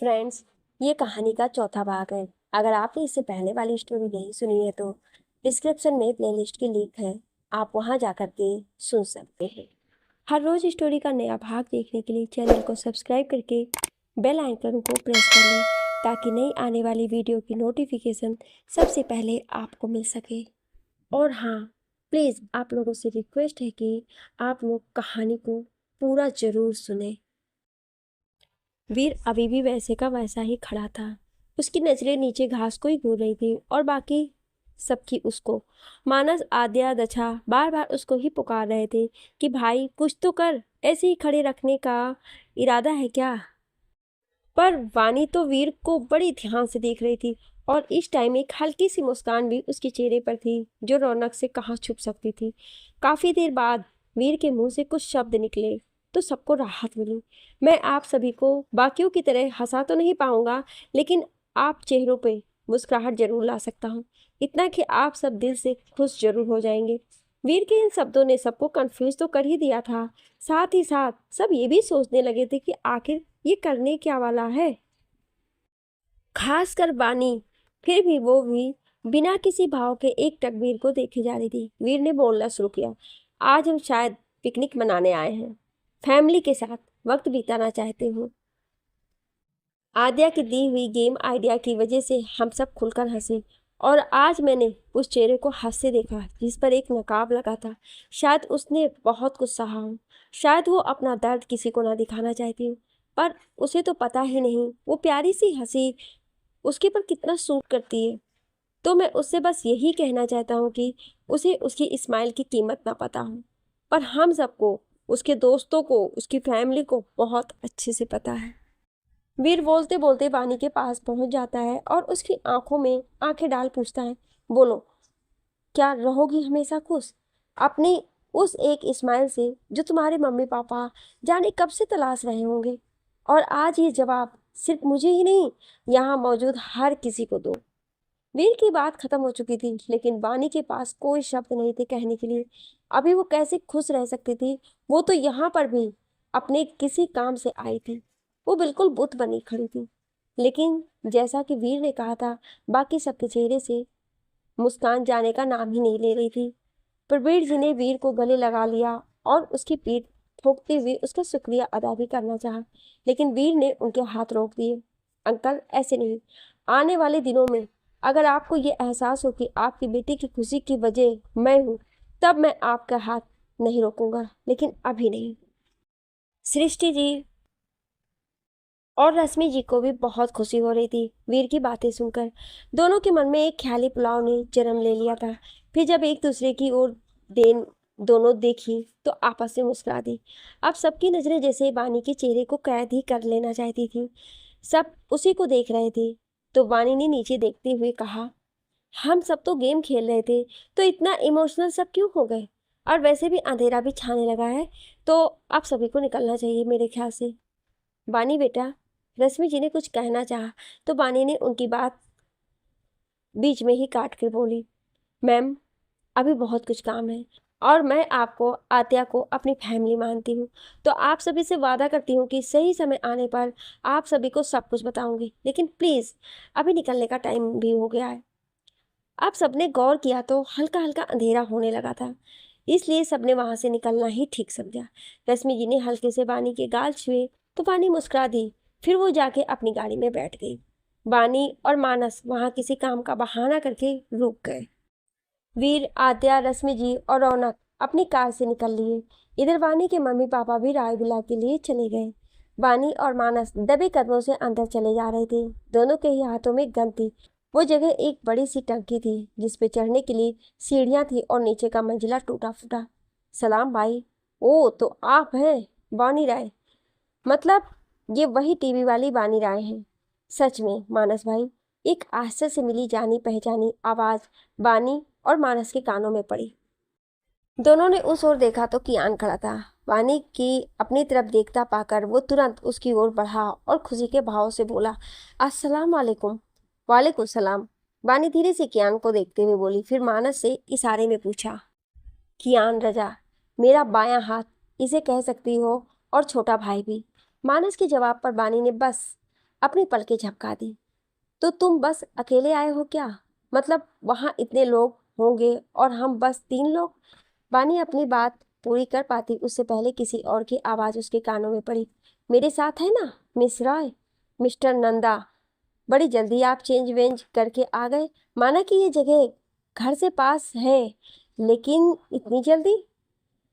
Friends, ये कहानी का चौथा भाग है। अगर आपने इससे पहले वाली स्टोरी नहीं सुनी है तो डिस्क्रिप्शन में प्लेलिस्ट की लिंक है, आप वहां जाकर के सुन सकते हैं। हर रोज स्टोरी का नया भाग देखने के लिए चैनल को सब्सक्राइब करके बेल आइकन को प्रेस कर लें ताकि नई आने वाली वीडियो की नोटिफिकेशन सबसे पहले आपको मिल सके। और हाँ, प्लीज़ आप लोगों से रिक्वेस्ट है कि आप लोग कहानी को पूरा ज़रूर सुने। वीर अभी भी वैसे का वैसा ही खड़ा था। उसकी नजरें नीचे घास को ही घूर रही थी और बाकी सबकी उसको। मानस, आद्या, दछा बार बार उसको ही पुकार रहे थे कि भाई कुछ तो कर, ऐसे ही खड़े रखने का इरादा है क्या। पर वानी तो वीर को बड़ी ध्यान से देख रही थी और इस टाइम एक हल्की सी मुस्कान भी उसके चेहरे पर थी जो रौनक से कहाँ छुप सकती थी। काफी देर बाद वीर के मुंह से कुछ शब्द निकले तो सबको राहत मिली। मैं आप सभी को बाकियों की तरह हंसा तो नहीं पाऊंगा, लेकिन आप चेहरों पे मुस्कुराहट जरूर ला सकता हूँ, इतना कि आप सब दिल से खुश जरूर हो जाएंगे। वीर के इन शब्दों ने सबको कंफ्यूज तो कर ही दिया था। साथ ही साथ सब ये भी सोचने लगे थे कि आखिर ये करने क्या वाला है। खासकर बानी। फिर भी वो भी बिना किसी भाव के एक टक वीर को देखे जा रही थी। वीर ने बोलना शुरू किया, आज हम शायद पिकनिक मनाने आए हैं, फैमिली के साथ वक्त बिताना चाहते हो। आद्या की दी हुई गेम आइडिया की वजह से हम सब खुलकर हंसे और आज मैंने उस चेहरे को हंसते देखा जिस पर एक नकाब लगा था। शायद उसने बहुत कुछ सहा हो, शायद वो अपना दर्द किसी को ना दिखाना चाहती हो, पर उसे तो पता ही नहीं वो प्यारी सी हंसी उसके पर कितना सूट करती है। तो मैं उससे बस यही कहना चाहता हूँ कि उसे उसकी स्माइल की कीमत ना पता हो, पर हम सबको, उसके दोस्तों को, उसकी फैमिली को बहुत अच्छे से पता है। वीर बोलते बोलते वानी के पास पहुंच जाता है और उसकी आंखों में आंखें डाल पूछता है, बोलो, क्या रहोगी हमेशा खुश अपनी उस एक स्माइल से जो तुम्हारे मम्मी पापा जाने कब से तलाश रहे होंगे। और आज ये जवाब सिर्फ मुझे ही नहीं, यहाँ मौजूद हर किसी को दो। वीर की बात खत्म हो चुकी थी, लेकिन वानी के पास कोई शब्द नहीं थे कहने के लिए। अभी वो कैसे खुश रह सकती थी। वो तो यहाँ पर भी अपने किसी काम से आई थी। वो बिल्कुल बुत बनी खड़ी थी। लेकिन जैसा कि वीर ने कहा था, बाकी सबके चेहरे से मुस्कान जाने का नाम ही नहीं ले रही थी। प्रवीर जी ने वीर को गले लगा लिया और उसकी पीठ ठोकते हुए उसका शुक्रिया अदा भी करना चाहा, लेकिन वीर ने उनके हाथ रोक दिए। अंकल, ऐसे नहीं। आने वाले दिनों में अगर आपको ये एहसास हो कि आपकी बेटी की खुशी की वजह मैं हूँ, तब मैं आपका हाथ नहीं रोकूंगा, लेकिन अभी नहीं। सृष्टि जी और रश्मि जी को भी बहुत खुशी हो रही थी वीर की बातें सुनकर। दोनों के मन में एक ख्याली पुलाव ने जन्म ले लिया था। फिर जब एक दूसरे की ओर देन दोनों देखी तो आपस में मुस्कुरा दी। अब सबकी नजरें जैसे बानी के चेहरे को कैद ही कर लेना चाहती थी। सब उसी को देख रहे थे। तो बानी ने नीचे देखते हुए कहा, हम सब तो गेम खेल रहे थे, तो इतना इमोशनल सब क्यों हो गए। और वैसे भी अंधेरा भी छाने लगा है, तो आप सभी को निकलना चाहिए मेरे ख्याल से। बानी बेटा, रश्मि जी ने कुछ कहना चाहा तो बानी ने उनकी बात बीच में ही काट कर बोली, मैम, अभी बहुत कुछ काम है और मैं आपको, आत्या को अपनी फैमिली मानती हूँ, तो आप सभी से वादा करती हूँ कि सही समय आने पर आप सभी को सब कुछ बताऊंगी, लेकिन प्लीज़ अभी निकलने का टाइम भी हो गया है। आप सबने गौर किया तो हल्का हल्का अंधेरा होने लगा था, इसलिए सबने वहां से निकलना ही ठीक समझा। रश्मि जी ने हल्के से बानी के गाल छुए तो बानी मुस्कुरा दी। फिर वो जाके अपनी गाड़ी में बैठ गई। बानी और मानस वहां किसी काम का बहाना करके रुक गए। वीर, आद्या, रश्मि जी और रौनक अपनी कार से निकल लिए। इधर वानी के मम्मी पापा भी राय बिला के लिए चले गए। वानी और मानस दबे कदमों से अंदर चले जा रहे थे। दोनों के ही हाथों में गन थी। वो जगह एक बड़ी सी टंकी थी जिसपे चढ़ने के लिए सीढ़ियां थी और नीचे का मंजिला टूटा फूटा। सलाम भाई। ओ, तो आप हैं वानी राय। मतलब ये वही टीवी वाली बानी राय हैं। सच में मानस भाई। एक आश्चर्य से मिली जानी पहचानी आवाज बानी और मानस के कानों में पड़ी। दोनों ने उस ओर देखा तो कियान खड़ा था। वानी की अपनी तरफ देखता पाकर वो तुरंत उसकी ओर बढ़ा और खुशी के भाव से बोला, अस्सलाम वालेकुम। वालेकुम सलाम। वानी धीरे से कियान को देखते हुए बोली, फिर मानस से इशारे में पूछा, कियान रजा, मेरा बायां हाथ इसे कह सकती हो, और छोटा भाई भी। मानस के जवाब पर बानी ने बस अपनी पलकें झपका दी। तो तुम बस अकेले आए हो क्या? मतलब वहाँ इतने लोग होंगे और हम बस 3 लोग? बानी अपनी बात पूरी कर पाती उससे पहले किसी और की आवाज़ उसके कानों में पड़ी। मेरे साथ है ना मिस रॉय, मिस्टर नंदा, बड़ी जल्दी आप चेंज वेंज करके आ गए। माना कि ये जगह घर से पास है, लेकिन इतनी जल्दी?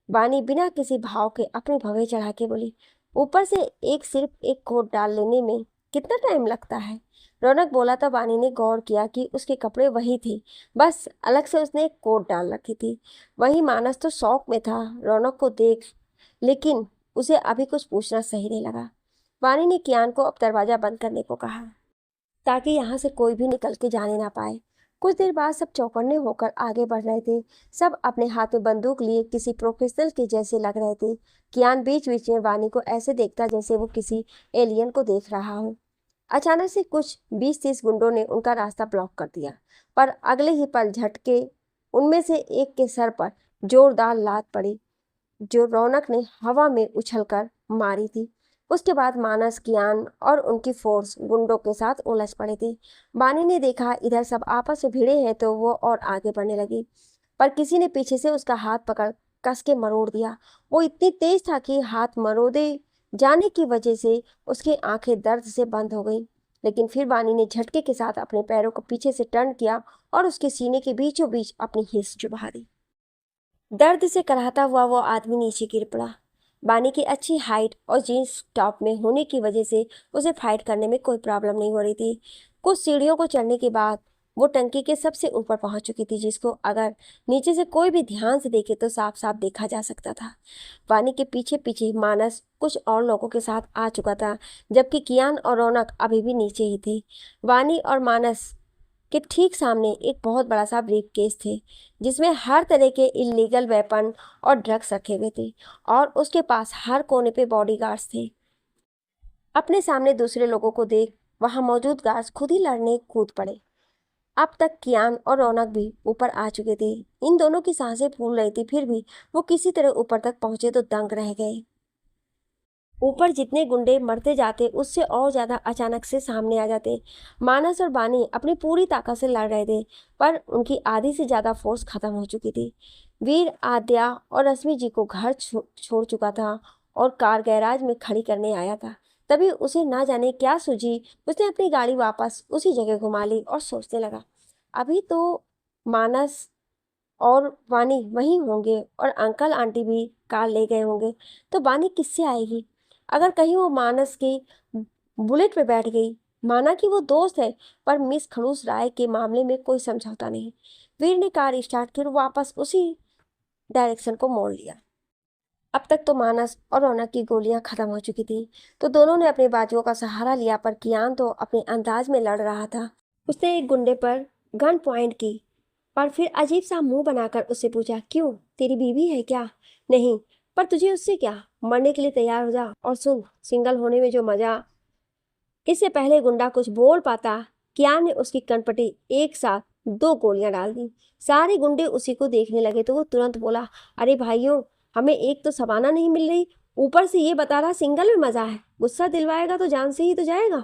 बानी बिना किसी भाव के अपने भवें चढ़ा के बोली। ऊपर से सिर्फ एक कोट डाल लेने में कितना टाइम लगता है? रौनक बोला तो बानी ने गौर किया कि उसके कपड़े वही थे, बस अलग से उसने एक कोट डाल रखी थी। वही मानस तो शौक में था रौनक को देख, लेकिन उसे अभी कुछ पूछना सही नहीं लगा। बानी ने कियान को अब दरवाजा बंद करने को कहा ताकि यहाँ से कोई भी निकल के जाने ना पाए। कुछ देर बाद सब चौकन्ने होकर आगे बढ़ रहे थे। सब अपने हाथ में बंदूक लिए किसी प्रोफेशनल के जैसे लग रहे थे। कियान बीच बीच में वानी को ऐसे देखता जैसे वो किसी एलियन को देख रहा हो। अचानक से कुछ 20-30 गुंडों ने उनका रास्ता ब्लॉक कर दिया, पर अगले ही पल झटके उनमें से एक के सर पर जोरदार लात पड़ी, जो रौनक ने हवा में उछलकर मारी थी। उसके बाद मानस, कियान और उनकी फोर्स गुंडों के साथ उलझ पड़े थे। बानी ने देखा इधर सब आपस में भिड़े हैं तो वो और आगे बढ़ने लगी, पर किसी ने पीछे से उसका हाथ पकड़ कस के मरोड़ दिया। वो इतनी तेज था कि हाथ मरोड़े जाने की वजह से उसकी आंखें दर्द से बंद हो गई। लेकिन फिर बानी ने झटके के साथ अपने पैरों को पीछे से टर्न किया और उसके सीने के बीचों बीच अपनी हिस्स चुभा दी। दर्द से कराहता हुआ वो आदमी नीचे गिर पड़ा। बानी की अच्छी हाइट और जीन्स टॉप में होने की वजह से उसे फाइट करने में कोई प्रॉब्लम नहीं हो रही थी। कुछ सीढ़ियों को चढ़ने के बाद वो टंकी के सबसे ऊपर पहुंच चुकी थी, जिसको अगर नीचे से कोई भी ध्यान से देखे तो साफ साफ देखा जा सकता था। बानी के पीछे पीछे मानस कुछ और लोगों के साथ आ चुका था, जबकि कियान और रौनक अभी भी नीचे ही थी। वानी और मानस के ठीक सामने एक बहुत बड़ा सा ब्रीफ केस थे, जिसमें हर तरह के इलीगल वेपन और ड्रग्स रखे हुए थे, और उसके पास हर कोने पे बॉडीगार्ड्स थे। अपने सामने दूसरे लोगों को देख वहां मौजूद गार्ड्स खुद ही लड़ने कूद पड़े। अब तक कियान और रौनक भी ऊपर आ चुके थे। इन दोनों की सांसें फूल रही थी, फिर भी वो किसी तरह ऊपर तक पहुंचे तो दंग रह गए। ऊपर जितने गुंडे मरते जाते उससे और ज्यादा अचानक से सामने आ जाते। मानस और बानी अपनी पूरी ताकत से लड़ रहे थे, पर उनकी आधी से ज्यादा फोर्स खत्म हो चुकी थी। वीर आद्या और रश्मि जी को घर छोड़ चुका था और कार गैराज में खड़ी करने आया था। तभी उसे ना जाने क्या सूझी, उसने अपनी गाड़ी वापस उसी जगह घुमा ली और सोचने लगा, अभी तो मानस और वानी वहीं होंगे और अंकल आंटी भी कार ले गए होंगे, तो वानी किससे आएगी? अगर कहीं वो मानस की बुलेट पे बैठ गई? माना कि वो दोस्त है, पर मिस खड़ूस राय के मामले में कोई समझौता नहीं। वीर ने कार स्टार्ट की और वापस उसी डायरेक्शन को मोड़ लिया। अब तक तो मानस और रौनक की गोलियां खत्म हो चुकी थी, तो दोनों ने अपने बाजुओं का सहारा लिया, पर कियान तो अपने अंदाज में लड़ रहा था। उसने एक गुंडे पर गन पॉइंट की, पर फिर अजीब सा मुंह बनाकर उससे पूछा, क्यों, तेरी बीवी है क्या? नहीं, पर तुझे उससे क्या, मरने के लिए तैयार हो जा और सुन, सिंगल होने में जो मजा। इससे पहले गुंडा कुछ बोल पाता, कियान ने उसकी कनपटी एक साथ 2 गोलियां डाल दी। सारे गुंडे उसी को देखने लगे तो वो तुरंत बोला, अरे भाइयों, हमें एक तो सबाना नहीं मिल रही, ऊपर से ये बता रहा सिंगल में मजा है। गुस्सा दिलवाएगा तो जान से ही तो जाएगा।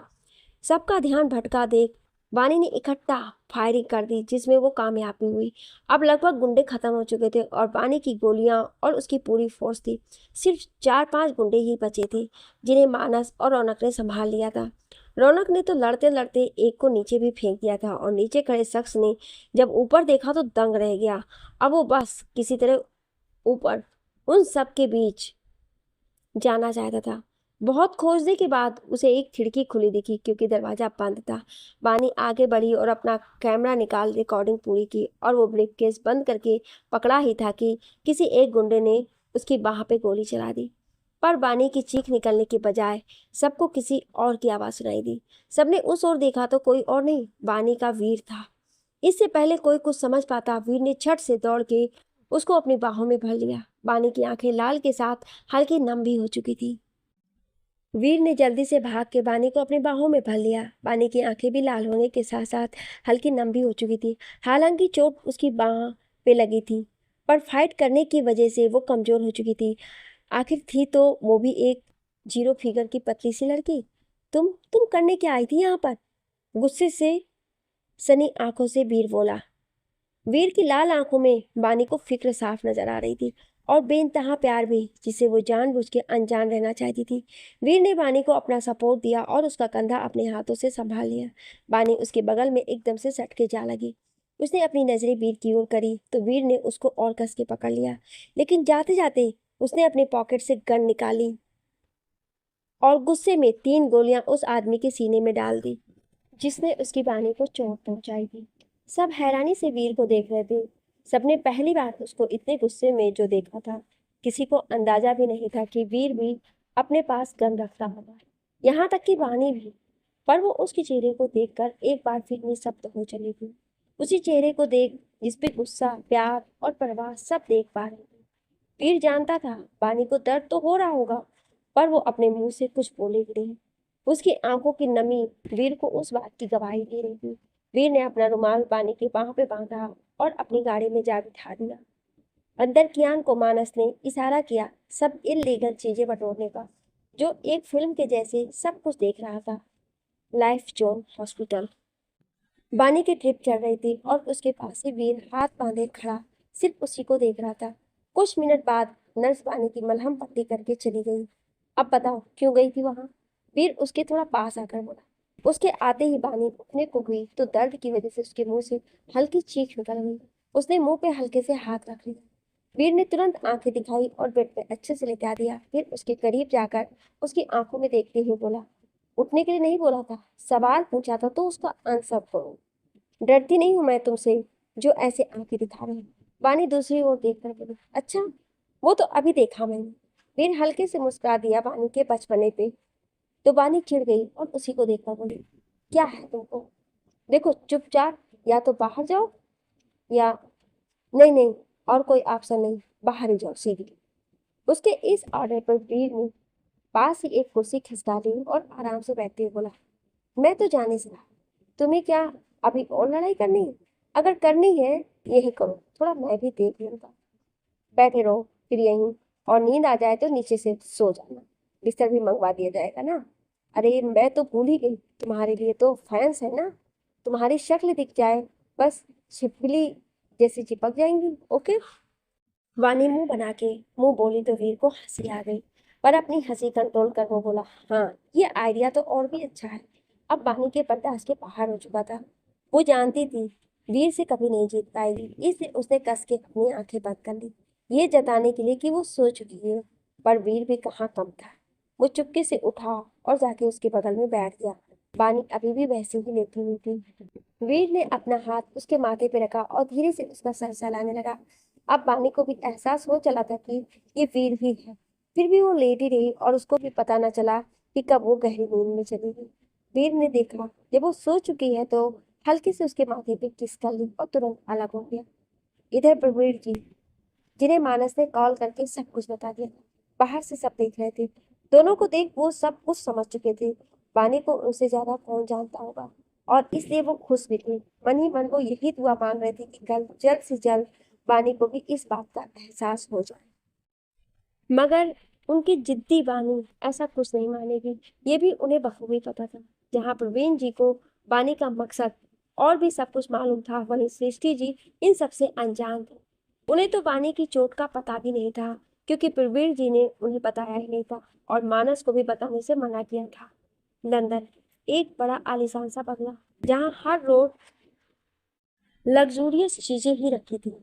सबका ध्यान भटका देख वानी ने इकट्ठा फायरिंग कर दी, जिसमें वो कामयाब भी हुई। अब लगभग गुंडे खत्म हो चुके थे और वानी की गोलियां और उसकी पूरी फोर्स थी। सिर्फ 4-5 गुंडे ही बचे थे, जिन्हें मानस और रौनक ने संभाल लिया था। रौनक ने तो लड़ते लड़ते एक को नीचे भी फेंक दिया था, और नीचे खड़े शख्स ने जब ऊपर देखा तो दंग रह गया। अब वो बस किसी तरह ऊपर उन सब के बीच जाना चाहता था। बहुत खोजने के बाद उसे एक खिड़की खुली दिखी, क्योंकि दरवाजा बंद था। बानी आगे बढ़ी और अपना कैमरा निकाल रिकॉर्डिंग पूरी की, और वो ब्रीफकेस बंद करके पकड़ा ही था कि किसी एक गुंडे ने उसकी बाह पे गोली चला दी। पर बानी की चीख निकलने के बजाय सबको किसी और की आवाज़ सुनाई दी। सबने उस ओर देखा तो कोई और नहीं, बानी का वीर था। इससे पहले कोई कुछ समझ पाता, वीर ने झट से दौड़ के उसको अपनी बाहों में भर लिया। बानी की आंखें लाल के साथ हल्की नम भी हो चुकी थी। वीर ने जल्दी से भाग के बानी को अपनी बाहों में भर लिया। बानी की आंखें भी लाल होने के साथ साथ हल्की नम भी हो चुकी थी। हालांकि चोट उसकी बाह पे लगी थी, पर फाइट करने की वजह से वो कमजोर हो चुकी थी। आखिर थी तो वो भी एक 0 फिगर की पतली सी लड़की। तुम करने क्या आई थी यहाँ पर? गुस्से से सनी आंखों से वीर बोला। वीर की लाल आंखों में बानी को फिक्र साफ नजर आ रही थी और बेइंतहा प्यार भी, जिसे वो जानबूझ के अनजान रहना चाहती थी। वीर ने बानी को अपना सपोर्ट दिया और उसका कंधा अपने हाथों से संभाल लिया। बानी उसके बगल में एकदम से सट के जा लगी। उसने अपनी नजरें वीर की ओर करी तो वीर ने उसको और कस के पकड़ लिया, लेकिन जाते जाते उसने अपनी पॉकेट से गन निकाली और गुस्से में 3 गोलियां उस आदमी के सीने में डाल दी जिसने उसकी बानी को चोट पहुंचाई थी। सब हैरानी से वीर को देख रहे थे। सबने पहली बार उसको इतने गुस्से में जो देखा था। किसी को अंदाजा भी नहीं था कि वीर भी अपने पास गन रखता होगा, यहाँ तक कि बानी भी। पर वो उसके चेहरे को देखकर एक बार फिर निस्तब्ध हो चली थी। उसी चेहरे को देख जिसपे गुस्सा, प्यार और परवाह सब देख पा रहे थे। वीर जानता था बानी को दर्द तो हो रहा होगा, पर वो अपने मुंह से कुछ बोले भी नहीं। उसकी आंखों की नमी वीर को उस बात की गवाही दे रही थी। वीर ने अपना रुमाल बानी के बाह पे बांधा और अपनी गाड़ी में जा बिठा दिया। अंदर कियान को मानस ने इशारा किया सब इल्लीगल चीजें बटोरने का, जो एक फिल्म के जैसे सब कुछ देख रहा था। Life zone hospital. बानी की ट्रिप चल रही थी और उसके पास से वीर हाथ बांधे खड़ा सिर्फ उसी को देख रहा था। कुछ मिनट बाद नर्स बानी की मलहम पट्टी करके चली गई। अब बताओ क्यों गई थी वहां? वीर उसके थोड़ा पास आकर बोला। उसके आते ही बानी उठने को हुई तो दर्द की वजह से उसके मुंह से हल्की चीख निकल गई। उसने मुंह पे हल्के से हाथ रख लिया। वीर ने तुरंत आंखें दिखाई और बेड पे अच्छे से लेटा दिया। फिर उसके करीब जाकर उसकी आंखों में देखते हुए बोला, उठने के लिए नहीं बोला था, सवाल पूछा था तो उसका आंसर करो। डरती नहीं हूं मैं तुमसे जो ऐसे आंखें दिखा रहे हो। बानी दूसरी ओर देखकर बोली, अच्छा वो तो अभी देखा मैंने। वीर हल्के से मुस्कुरा दिया बानी के बचपने पे। तो बानी चिढ़ गई और उसी को देखकर बोली, क्या है तुमको? देखो चुपचाप या तो बाहर जाओ या नहीं नहीं, और कोई ऑप्शन नहीं, बाहर ही जाओ सीधी। उसके इस ऑर्डर पर वीर ने पास ही एक कुर्सी खिसका ली और आराम से बैठते हुए बोला, मैं तो जाने से रहा, तुम्हें क्या अभी और लड़ाई करनी है? अगर करनी है यही करो, थोड़ा मैं भी देख लूंगा। बैठे रहो फिर यहीं, और नींद आ जाए तो नीचे से सो जाना, बिस्तर भी मंगवा दिया जाएगा ना। अरे मैं तो भूल ही गई, तुम्हारे लिए तो फैंस है ना, तुम्हारी शक्ल दिख जाए बस छिपकली जैसी चिपक जाएंगी। ओके। वानी मुंह बना के मुंह बोली तो वीर को हंसी आ गई, पर अपनी हंसी कंट्रोल कर वो बोला, हाँ ये आइडिया तो और भी अच्छा है। अब वानी के बर्दाश्त के बाहर हो चुका था। वो जानती थी वीर से कभी नहीं जीत पाएगी, इसलिए उसने कस के अपनी आंखें बंद कर ली, ये जताने के लिए कि वो सो चुकी है। पर वीर भी कहाँ कम था। वो चुपके से उठा और जाके उसके बगल में बैठ गया। बानी अभी भी वैसे ही लेटी हुई थी। वीर ने अपना हाथ उसके माथे पे रखा और धीरे से उसका सर सहलाने लगा। अब बानी को भी एहसास हो चला था कि ये वीर ही है। फिर भी वो लेटी रही और उसको भी पता न चला कि कब वो गहरी नींद में चली गई। वीर ने देखा जब वो सो चुकी है तो हल्के से उसके माथे पे किस कर ली और तुरंत अलग हो गया। इधर प्रवीर जी, जिन्हें मानस ने कॉल करके सब कुछ बता दिया था, बाहर से सब देख रहे थे। दोनों को देख वो सब कुछ समझ चुके थे। बानी को उनसे ज्यादा कौन जानता होगा, और इसलिए वो खुश भी थे। मन ही मन वो यही दुआ मांग रहे थे कि कल जल्द से जल्द बानी को भी इस बात का एहसास हो जाए। मगर उनकी जिद्दी बानी ऐसा कुछ नहीं मानेगी, ये भी उन्हें बखूबी पता था। जहाँ प्रवीण जी को बानी का मकसद और भी सब कुछ मालूम था, वहीं सृष्टि जी इन सबसे अनजान थे। उन्हें तो बानी की चोट का पता भी नहीं था, क्योंकि प्रवीण जी ने उन्हें बताया ही नहीं था और मानस को भी बताने से मना किया था। लंदन, एक बड़ा आलीशान सा बंगला, जहाँ हर रोज लग्जूरियस चीजें ही रखी थी।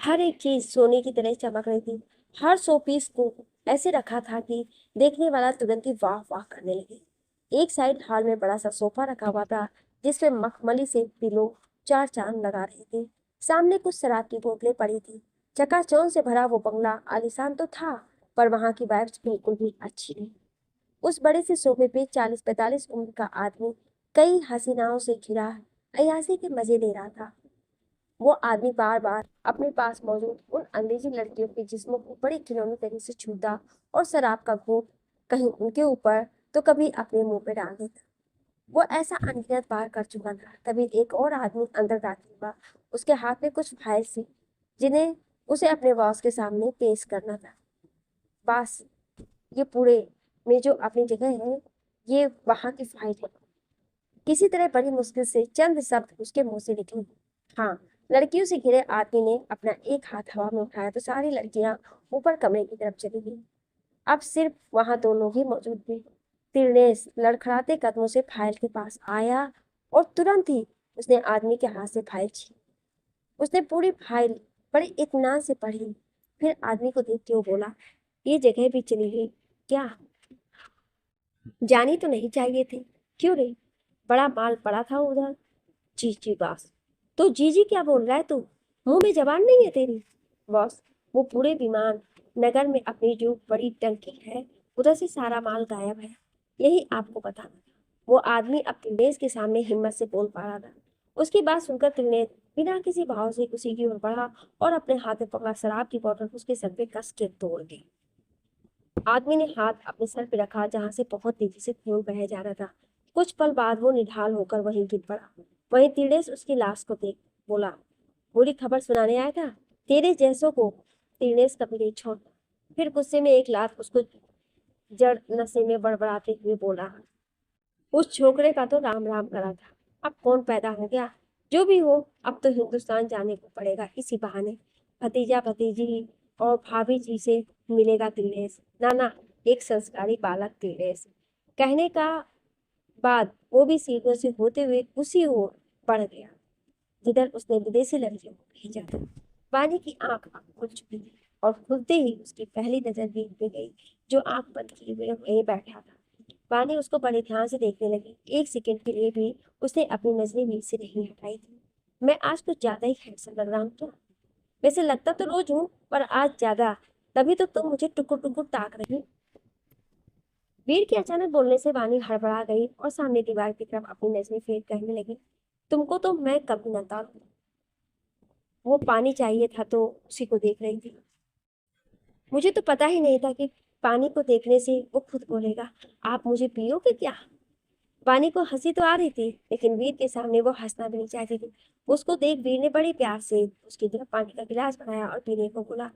हर एक चीज सोने की तरह चमक रही थी। हर शो पीस को ऐसे रखा था कि देखने वाला तुरंत ही वाह वाह करने लगे। एक साइड हॉल में बड़ा सा सोफा रखा हुआ था, जिसपे मखमली से पिलो चार चांद लगा रहे थे। सामने कुछ शराब की बोतलें पड़ी थी। चकाचौंध से भरा वो बंगला आलीशान तो था, पर वहां की वाइब्स बिल्कुल भी अच्छी नहीं। उस बड़े से सोफे पे 40-45 उम्र का आदमी कई हसीनाओं से घिरा अय्याशी के मजे ले रहा था। वो आदमी बार बार अपने पास मौजूद उन अंग्रेजी लड़कियों के जिस्मों को बड़ी घिनौनी तरीके से छूता और शराब का घूंट कहीं उनके ऊपर तो कभी अपने मुंह पे डाल देता। वो ऐसा अनगिनत बार कर चुका था। तभी एक और आदमी अंदर दाखिल हुआ। उसके हाथ में कुछ फाइल थी, जिन्हें उसे अपने बॉस के सामने पेश करना था। बस ये पूरे में जो अपनी जगह है, ये वहां की फाइल है। किसी तरह बड़ी मुश्किल से चंद शब्द उसके मुंह से निकले। हाँ। लड़कियों से घिरे आदमी ने अपना एक हाथ हवा में उठाया तो सारी लड़कियां ऊपर कमरे की तरफ चली गई। अब सिर्फ वहां दो लोग ही मौजूद थे। तिरनेस लड़खड़ाते कदमों से फाइल के पास आया और तुरंत ही उसने आदमी के हाथ से फाइल छीनी। उसने पूरी फाइल बड़े इत्मीनान से पढ़ी। फिर आदमी को देखते हुए बोला, ये जगह भी चली गई क्या? जानी तो नहीं चाहिए थी। क्यों रे? बड़ा माल पड़ा था उधर। चीची बॉस। तो जीजी क्या बोल रहा है तू? मुंह में जबान नहीं है तेरी? बॉस, वो पूरे विमान नगर में अपनी जो बड़ी टंकी है उधर से सारा माल गायब है। यही आपको बताना था। वो आदमी अब त्रिनेश के सामने हिम्मत से बोल पा रहा था। उसकी बात सुनकर त्रिनेश बिना किसी भाव से उसी की ओर बढ़ा और अपने हाथ में पकड़ा शराब की बोतल उसके सर पे कस के तोड़ दी। आदमी ने हाथ अपने सर पे रखा जहां से बहुत तेजी से खून बह जा रहा था। कुछ पल बाद वो निढाल होकर वहीं गिर पड़ा। वहीं तिरनेश उसकी लाश को देख बोला, बुरी खबर सुनाने आया था? तेरे जैसों को तिरनेश कभी नहीं छोड़ता। फिर गुस्से में एक लात उसको जड़ नशे में बड़बड़ाते हुए बोला, उस छोकरे का तो राम राम करा था। अब कौन पैदा हो गया? जो भी हो, अब तो हिंदुस्तान जाने को पड़ेगा इसी बहाने। भतीजा भतीजी और भाभी जी से मिलेगा तिरनेश। ना ना, एक संस्कारी बालक तिरनेश। कहने का बाद वो भी सीढ़ियों से होते हुए उसी ओर बढ़ गया जिधर उसने विदेशी लड़कियों को भेजा था। वानी की आंख अब खुल चुकी थी और खुलते ही उसकी पहली नजर वीर पे गई, जो आंख बंद किए हुए वहीं बैठा था। वानी उसको बड़े ध्यान से देखने लगी। एक सेकंड के लिए भी उसने अपनी नजरें वीर से नहीं हटाई थी। मैं आज कुछ ज्यादा ही हैंडसम लग रहा हूँ क्या? वैसे लगता तो रोज हूँ, पर आज ज्यादा। तभी तो तुम मुझे टुकुर टुकुर ताक रही। वीर के अचानक बोलने से वानी हड़बड़ा गई और सामने दीवार की तरफ अपनी नजरें फेर कहने लगी, तुमको तो मैं कभी न ताकूं। वो पानी चाहिए था तो उसी को देख रही थी। मुझे तो पता ही नहीं था कि पानी को देखने से वो खुद बोलेगा, आप मुझे पियोगे क्या? पानी को हंसी तो आ रही थी, लेकिन वीर के सामने वो हंसना भी नहीं चाहती थी। उसको देख वीर ने बड़े प्यार से उसकी तरफ पानी का गिलास बनाया और पीने को बोला।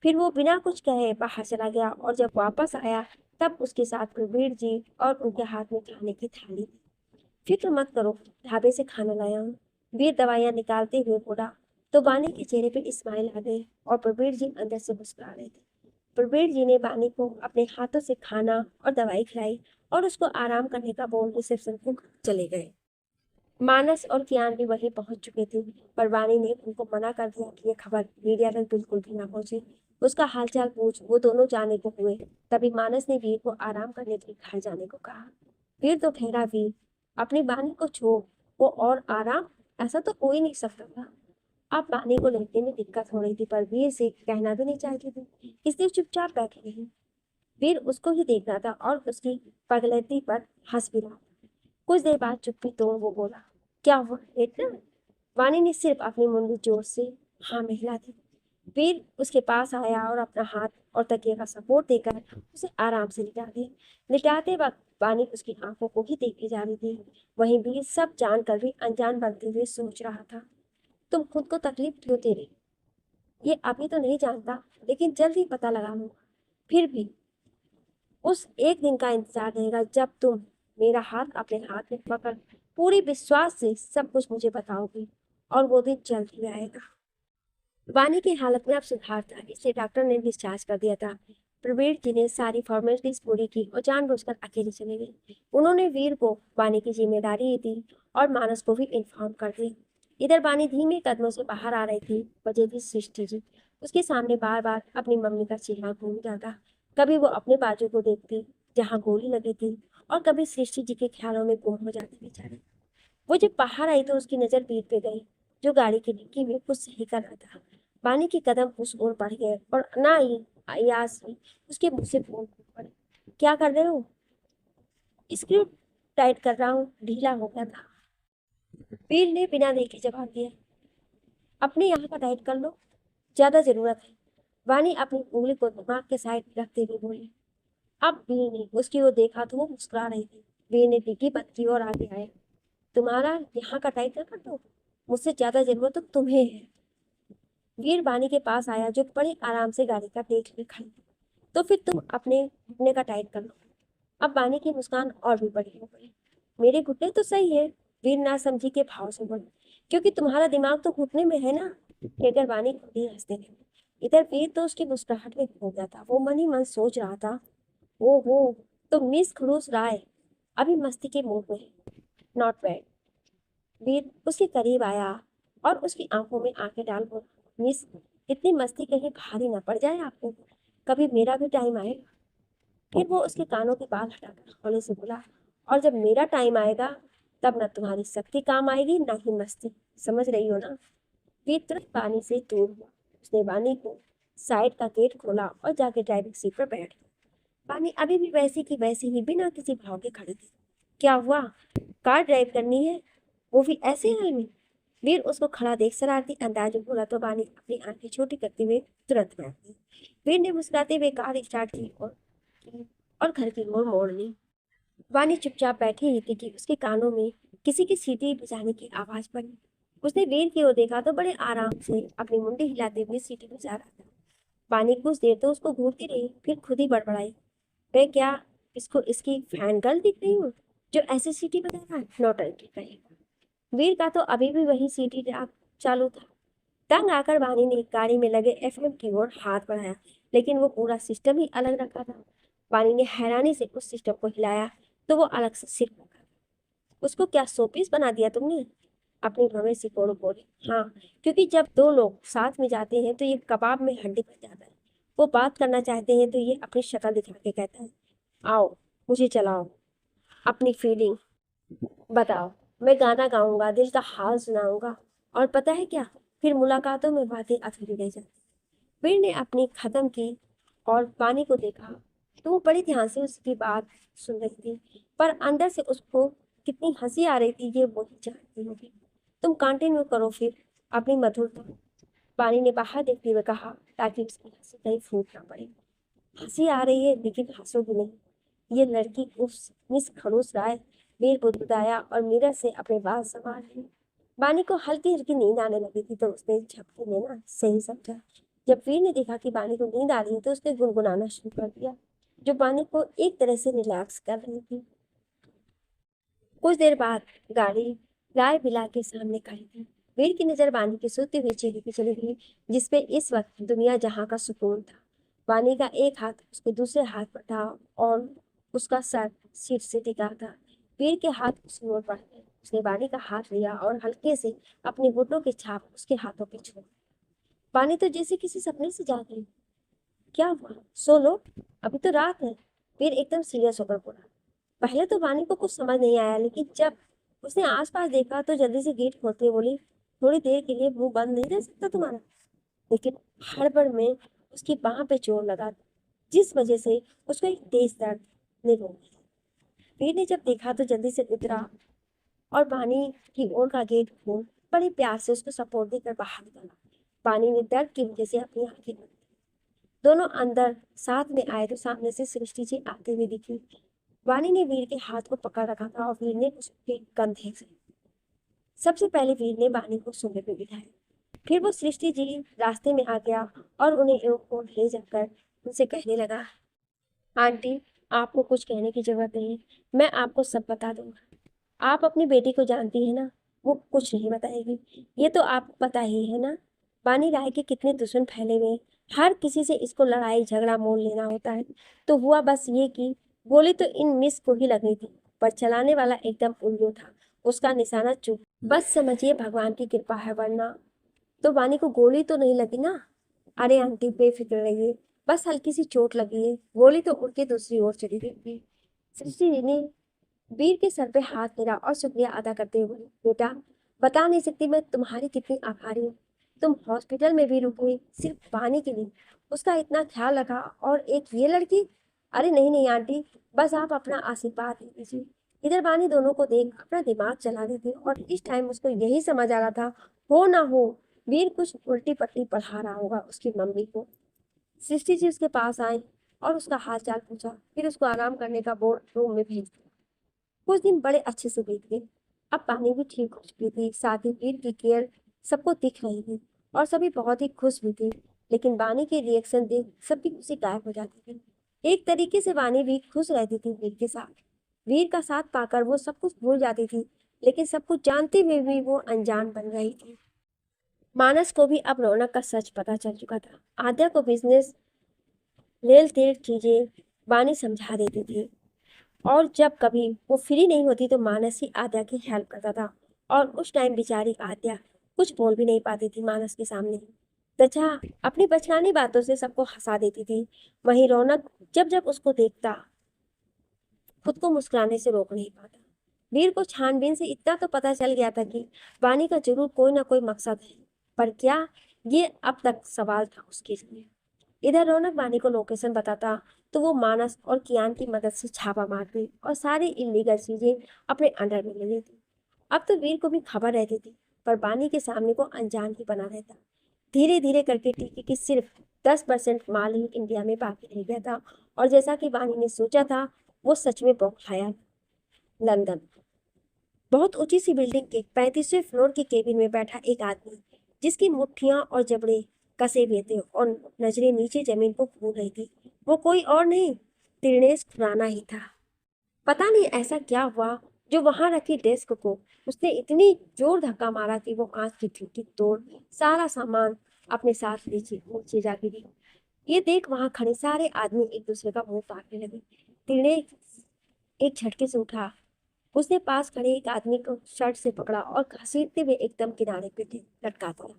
फिर वो बिना कुछ कहे बाहर चला गया और जब वापस आया तब उसके साथ प्रवीर जी और उनके हाथ में खाने की थाली थी। फिक्र मत करो, ढाबे से खाना लाया हूँ। वीर दवाइयां निकालते हुए बोला। तो बानी के चेहरे पे स्माइल आ गई और प्रवीर जी अंदर से मुस्कुरा रहे थे। प्रवीर जी ने बानी को अपने हाथों से खाना और दवाई खिलाई और उसको आराम करने का बोल रिसेप्शन को चले गए। मानस और कियान भी वहीं पहुंच चुके थे, पर वानी ने उनको मना कर दिया कि ये खबर मीडिया तक बिल्कुल भी ना पहुंचे। उसका हालचाल पूछ वो दोनों जाने को हुए। तभी मानस ने वीर को आराम करने के लिए घर जाने को कहा। वीर तो ठहरा, वीर अपनी वानी को छोड़, वो और आराम? ऐसा तो हो ही नहीं सकता था। अब वानी को लेटने में दिक्कत हो रही थी, पर वीर से कहना भी नहीं चाहती थी, इसलिए चुपचाप बैठी रही। वीर उसको ही देख रहा था और उसकी पगलैती पर हंस भी रहा। कुछ देर बाद चुप्पी तोड़ वो बोला, क्या हुआ, लेटना? वानी ने सिर्फ अपनी मुंडी जोर से हाँ में हिला दी। वीर उसके पास आया और अपना हाथ और तकिए का सपोर्ट देकर उसे आराम से लिटा दिया। लिटाते वक्त वानी उसकी आंखों को ही देखी जा रही थी। वहीं वीर सब जानकर भी अनजान बनते हुए सोच रहा था, तुम खुद को तकलीफ क्यों दे रही? ये अभी तो नहीं जानता, लेकिन जल्द ही पता लगा लूंगा। फिर भी उस एक दिन का इंतजार रहेगा जब तुम मेरा हाथ अपने हाथ में पकड़ पूरी विश्वास से सब कुछ मुझे बताओगी, और वो दिन जल्द ही आएगा। वानी की हालत में अब सुधार था, इसलिए डॉक्टर ने डिस्चार्ज कर दिया था। प्रवीर जी ने सारी फॉर्मेलिटीज पूरी की और जानबूझकर अकेले चले गए। उन्होंने वीर को वानी की जिम्मेदारी दी और मानस को भी इन्फॉर्म कर दिया। इधर वानी धीमे कदमों से बाहर आ रही थी, वजह थी सृष्टि जी। उसके सामने बार बार अपनी मम्मी का चेहरा घूम जाता। कभी वो अपने बाजू को देखती जहाँ गोली लगी थी, और कभी सृष्टि जी के ख्यालों में गुम हो जाती बेचारी। वो जब बाहर आई तो उसकी नजर वीर पे गई, जो गाड़ी की डिक्की में कुछ सही कर रहा था। वानी के कदम उस ओर बढ़ गए और ना ही अयास में उसके मुंह से फोन फूट पड़े। क्या कर रहे हो? स्क्रू टाइट कर रहा हूँ, ढीला हो गया था। वीर ने बिना देखे जवाब दिया। अपने यहाँ का टाइट कर लो, ज्यादा जरूरत है। वानी अपनी उंगली को दिमाग के साइड रखते हुए बोली। अब वीर ने उसकी ओर देखा तो वो मुस्कुरा रही थी। वीर ने डिग्गी बंद की और आगे आया। तुम्हारा यहाँ का टाइट कर दो, मुझसे ज्यादा जरूरत तो तुम्हें है। वीर वानी के पास आया, जो बड़े आराम से गाड़ी का देख के खड़ी थी। तो फिर तुम अपने घुटने का टाइट कर लो। अब बानी की मुस्कान और भी बड़ी हो गई। मेरे घुटने तो सही है, वीर नासमझी के भाव से बोला, क्योंकि तुम्हारा दिमाग तो घुटने में है ना। कहकर बानी खुद ही हंसने लगी। इधर वीर तो उसकी मुस्कुराहट में खो गया था। वो मन ही मन सोच रहा था, ओहो, तो मिस खड़ूस राय अभी मस्ती के मूड में है। Not bad. वीर उसके करीब आया और उसकी आंखों में आंखें डाल बोला, मिस, इतनी मस्ती कहीं भारी न पड़ जाए आपको। कभी मेरा भी टाइम आएगा। फिर वो उसके कानों के बाल हटाकर हौले से बोला, और जब मेरा टाइम आएगा तब न तुम्हारी शक्ति काम आएगी ना ही मस्ती। समझ रही हो ना। वीर तुरंत पानी से दूर हुआ। उसने वानी को साइड का गेट खोला और जाके ड्राइविंग सीट पर बैठ गया। वानी अभी भी वैसी की वैसी ही बिना किसी भाव के खड़ी थी। क्या हुआ, कार ड्राइव करनी है, वो भी ऐसे हाल में। वीर उसको खड़ा देख शरारती अंदाज में बोला तो वानी अपनी आंखें छोटी करते हुए तुरंत बैठ गई। वीर ने मुस्कुराते हुए कार स्टार्ट की और घर की ओर मोड़ ली। वानी चुपचाप बैठी ही थी कि उसके कानों में किसी की सीटी बजाने की आवाज पड़ी। उसने वीर की ओर देखा तो बड़े आराम से अपनी मुंडी हिलाते हुए सीटी बजा रहा था। वानी कुछ देर तो उसको घूरती रही, फिर खुद ही बड़बड़ाई, मैं क्या इसको इसकी फैन गर्ल दिख रही हूँ जो ऐसे सीटी बजा रहा है, नौटंकी करेगा। वीर का तो अभी भी वही सीटी चालू था। तंग आकर वानी ने गाड़ी में लगे एफएम की ओर हाथ बढ़ाया, लेकिन वो पूरा सिस्टम ही अलग रखा था। वानी ने हैरानी से उस सिस्टम को हिलाया तो वो अलग से सिर रखा। उसको क्या शोपीस बना दिया तुमने। अपनी भवें सिकोड़ो बोली, हाँ, क्योंकि जब दो लोग साथ में जाते हैं तो ये कबाब में हड्डी बन जाता है। वो बात करना चाहते हैं तो ये अपनी शक्ल दिखा के कहता है, आओ मुझे चलाओ, अपनी फीलिंग बताओ, मैं गाना गाऊंगा, दिल का हाल सुनाऊंगा, और पता है क्या, फिर मुलाकातों में बातें अधूरी रह जाती। वीर ने अपनी खत्म की और पानी को देखा तो वो बड़ी ध्यान से उसकी बात सुन रही थी, पर अंदर से उसको कितनी हंसी आ रही थी ये वही जानती होगी। तुम कंटिन्यू करो फिर अपनी मधुरता। पानी ने बाहर देखते हुए कहा, ताकि उसकी हंसी कहीं फूट ना पड़े। हंसी आ रही है लेकिन हंसोगी नहीं। ये लड़की उस मिस खड़ूस राय। वीर बुदबुदाया और मिरर से अपने बाल संभाल लिए। बानी को हल्की हल्की नींद आने लगी थी तो उसने झपकी लेना सही समझा। जब वीर ने देखा कि बानी को नींद आ रही है तो उसने गुनगुनाना शुरू कर दिया, जो बानी को एक तरह से रिलैक्स कर रही थी। कुछ देर बाद गाड़ी राय विला के सामने खड़ी थी। वीर की नजर बानी के सोते हुए चेहरे की चली गई, जिसपे इस वक्त दुनिया जहां का सुकून था। बानी का एक हाथ उसके दूसरे हाथ पर था और उसका सर सीट से टिका था। वीर के हाथ उस ओर बढ़ गए। उसने बानी का हाथ लिया और हल्के से अपने घुटनों की छाप उसके हाथों पे छोड़ी। बानी तो जैसे किसी सपने से जाग गई। क्या हुआ, सो लो, अभी तो रात है। वीर एकदम सीरियस होकर बोला। पहले तो वानी को कुछ समझ नहीं आया, लेकिन जब उसने आसपास देखा तो जल्दी से गेट खोलते हुए बोली, थोड़ी देर के लिए मुंह बंद नहीं रह सकता तुम्हारा। लेकिन हड़बड़ में उसकी बाह पे जोर लगा, जिस वजह से उसको एक तेज दर्द ने रोक दिया। वीर ने जब देखा तो जल्दी से उतरा और वानी की ओर का गेट खोल बड़े प्यार से उसको सपोर्ट देकर बाहर निकला। वानी ने दर्द की वजह से अपनी आंखें बंद। दोनों अंदर साथ में आए तो सामने से सृष्टि जी आते हुए दिखी। वानी ने वीर के हाथ को पकड़ रखा था और वीर ने उसके कंधे से सबसे पहले वीर ने वानी को सोने पे बिठाया। फिर वो सृष्टि जी रास्ते में आ गया और उन्हें एयरपोर्ट ले जाकर उनसे कहने लगा, आंटी, आपको कुछ कहने की जरूरत नहीं, मैं आपको सब बता दूंगा। आप अपनी बेटी को जानती है ना, वो कुछ नहीं बताएगी, ये तो आपको पता ही है ना। बानी राय के कितने दुश्मन फैले हुए हैं, हर किसी से इसको लड़ाई झगड़ा मोल लेना होता है। तो हुआ बस ये कि गोली तो इन मिस को ही लगी थी, पर चलाने वाला एकदम उल्लू था, उसका निशाना चूक। बस समझिए भगवान की कृपा है, वरना तो बानी को गोली तो नहीं लगी ना। अरे आंटी बेफिक्र रहिए, बस हल्की सी चोट लगी है, गोली तो उड़ के दूसरी ओर चली गई थी। सृष्टि जी ने वीर के सर पे हाथ फेरा और शुक्रिया अदा करते हुए बोली, बेटा, बता नहीं सकती मैं तुम्हारी कितनी आभारी हूँ। तुम हॉस्पिटल में भी रुके सिर्फ पानी के लिए, उसका इतना ख्याल रखा, और एक ये लड़की। अरे नहीं नहीं आंटी, बस आप अपना आशीर्वाद दे दीजिए। इधर बानी दोनों को देख अपना दिमाग चला रही थी और इस टाइम उसको यही समझ आ रहा था, हो ना हो वीर कुछ उल्टी पट्टी पढ़ा रहा होगा उसकी मम्मी को। सृष्टि जी उसके पास आई और उसका हाल चाल पूछा, फिर उसको आराम करने का बोर्ड रूम में भेज दिया। कुछ दिन बड़े अच्छे से बीत गए। अब पानी भी ठीक हो चुकी थी, साथ ही वीर की केयर सबको दिख रही थी और सभी बहुत ही खुश भी थे। लेकिन बानी के रिएक्शन देख सबकी खुशी गायब हो जाती थी। एक तरीके से वानी भी खुश रहती थी वीर के साथ। वीर का साथ पाकर वो सब कुछ भूल जाती थी, लेकिन सब कुछ जानते हुए भी वो अनजान बन गई थी। मानस को भी अब रौनक का सच पता चल चुका था। आद्या को बिजनेस रेल तेल चीजें वानी समझा देती थी, और जब कभी वो फ्री नहीं होती तो मानस ही आद्या की हेल्प करता था। और उस टाइम बेचारी आद्या कुछ बोल भी नहीं पाती थी मानस के सामने, तथा अपनी बचकानी बातों से सबको हंसा देती थी। वहीं रौनक जब जब उसको देखता खुद को मुस्कुराने से रोक नहीं पाता। वीर को छानबीन से इतना तो पता चल गया था कि वानी का जरूर कोई ना कोई मकसद है, पर क्या, ये अब तक सवाल था उसके लिए। इधर रौनक वानी को लोकेशन बताता तो वो मानस और कियान की मदद से छापा मारती और सारी इलीगल चीजें अपने अंडर में ले लेती। अब तो वीर को भी खबर रहती थी, पर वानी के सामने को अनजान ही बना रहता। धीरे धीरे करके टीके की सिर्फ 10% माल ही इंडिया में बाकी रह गया था, और जैसा कि वानी ने सोचा था वो सच में बौखलाया। लंदन बहुत ऊंची सी बिल्डिंग के 35वें फ्लोर के केबिन में बैठा एक आदमी, जिसकी मुट्ठियां और जबड़े कसे हुए थे और नजरें नीचे जमीन को घूर रही थी, वो कोई और नहीं, दिनेश खुराना ही था। पता नहीं ऐसा क्या हुआ जो वहां रखी डेस्क को उसने इतनी जोर धक्का मारा कि वो कांच की खिड़की तोड़ सारा सामान अपने साथ नीचे नीचे जा गिरी। ये देख वहां खड़े सारे आदमी एक दूसरे का मुंह ताकने लगे। दिनेश एक झटके से उठा, उसने पास खड़े एक आदमी को शर्ट से पकड़ा और घसीटते हुए एकदम किनारे पे लटका दिया।